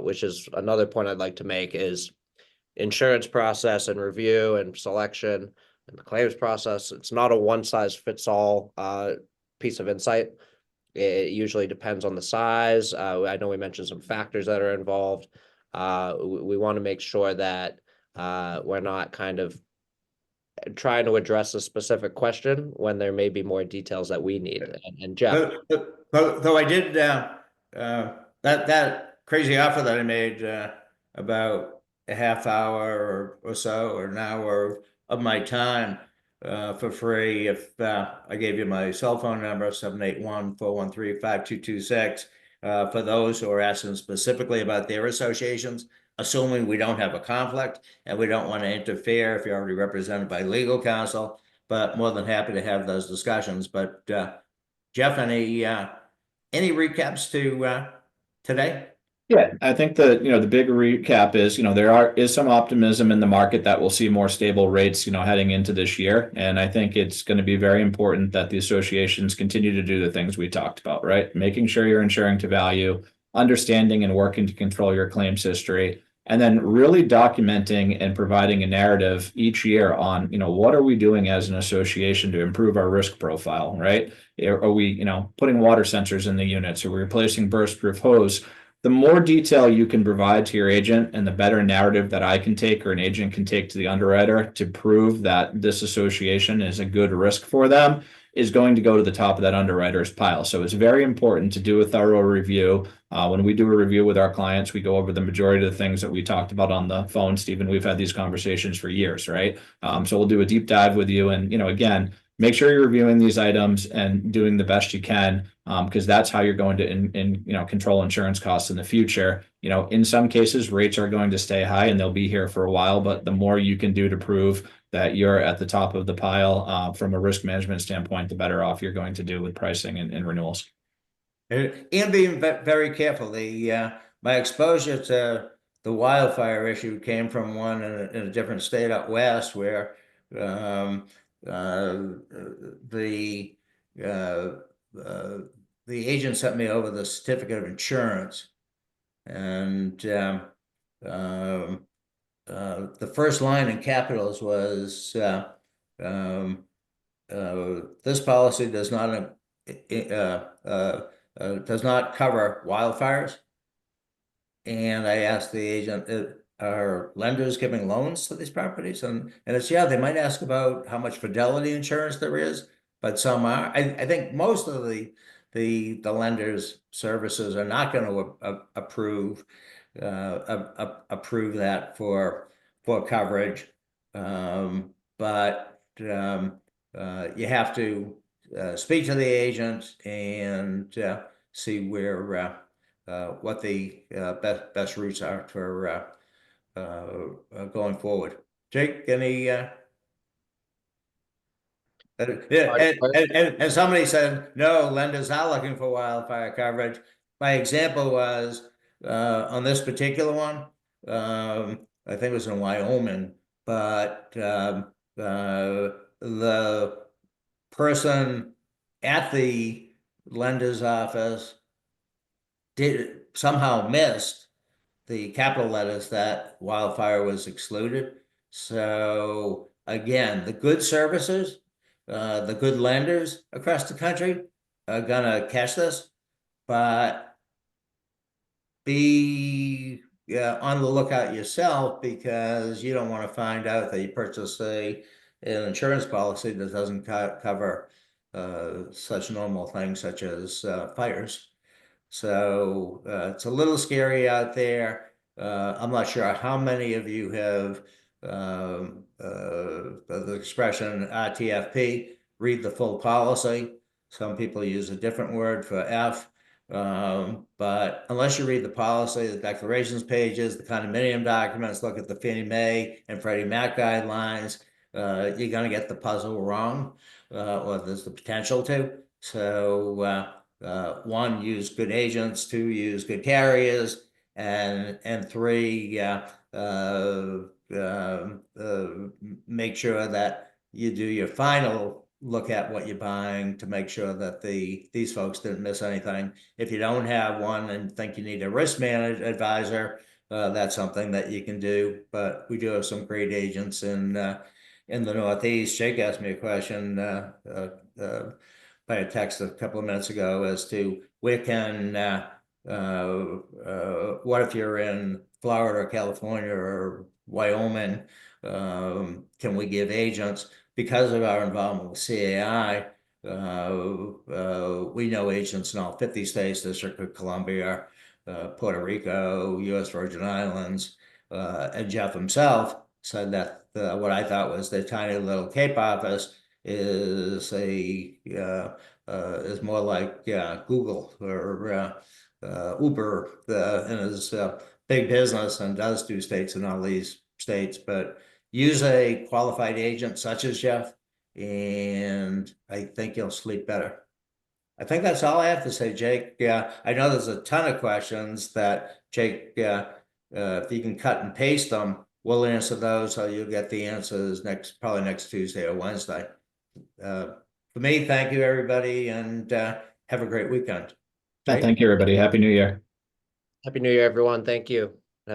which is another point I'd like to make is insurance process and review and selection and the claims process. It's not a one size fits all piece of insight. It usually depends on the size. I know we mentioned some factors that are involved. We want to make sure that we're not kind of trying to address a specific question when there may be more details that we need. And Jeff, Though I did that crazy offer that I made about a half hour or so, or an hour of my time for free if I gave you my cell phone number, 781-413-5226, for those who are asking specifically about their associations, assuming we don't have a conflict and we don't want to interfere if you're already represented by legal counsel, but more than happy to have those discussions. But Jeff, any recaps to today? Yeah, I think the big recap is, there is some optimism in the market that we'll see more stable rates, heading into this year. And I think it's going to be very important that the associations continue to do the things we talked about, right? Making sure you're insuring to value, understanding and working to control your claims history, and then really documenting and providing a narrative each year on, what are we doing as an association to improve our risk profile, right? Are we, putting water sensors in the units? Are we replacing burst-proof hose? The more detail you can provide to your agent and the better narrative that I can take or an agent can take to the underwriter to prove that this association is a good risk for them is going to go to the top of that underwriter's pile. So it's very important to do a thorough review. When we do a review with our clients, we go over the majority of the things that we talked about on the phone. Stephen, we've had these conversations for years, right? So we'll do a deep dive with you. And, again, make sure you're reviewing these items and doing the best you can, because that's how you're going to control insurance costs in the future. In some cases, rates are going to stay high and they'll be here for a while, but the more you can do to prove that you're at the top of the pile from a risk management standpoint, the better off you're going to do with pricing and renewals. And being very careful. My exposure to the wildfire issue came from one in a different state out west where the agent sent me over the certificate of insurance, and the first line in capitals was this policy does not cover wildfires. And I asked the agent, are lenders giving loans to these properties? And it's, yeah, they might ask about how much fidelity insurance there is, but some are. I think most of the lenders' services are not going to approve that for coverage. But you have to speak to the agent and see where what the best routes are for going forward. Jake, any and somebody said no, lenders are looking for wildfire coverage. My example was on this particular one, I think it was in Wyoming, but the person at the lender's office somehow missed the capital letters that wildfire was excluded. So again, the good services, the good lenders across the country are gonna catch this, but be on the lookout yourself, because you don't want to find out that you purchased an insurance policy that doesn't cover such normal things such as fires. So it's a little scary out there. I'm not sure how many of you have the expression RTFP, read the full policy. Some people use a different word for F, But unless you read the policy, the declarations pages, the condominium documents, look at the Fannie Mae and Freddie Mac guidelines, you're gonna get the puzzle wrong, or there's the potential to. So, one, use good agents, two, use good carriers, and three, make sure that you do your final look at what you're buying to make sure that these folks didn't miss anything. If you don't have one and think you need a risk advisor, that's something that you can do. But we do have some great agents in the Northeast. Jake asked me a question by a text a couple of minutes ago as to where can what if you're in Florida or California or Wyoming? Can we give agents, because of our involvement with CAI, we know agents in all 50 states, District of Columbia, Puerto Rico, U.S. Virgin Islands, and Jeff himself said that what I thought was the tiny little Cape office is is more like Google or Uber, and is big business and does do states in all these states. But use a qualified agent such as Jeff, and I think you'll sleep better. I think that's all I have to say, Jake. Yeah, I know there's a ton of questions that Jake, if you can cut and paste them, we'll answer those, so you'll get the answers probably next Tuesday or Wednesday. For me, thank you, everybody, and have a great weekend. Thank you, everybody. Happy New Year. Happy New Year, everyone. Thank you.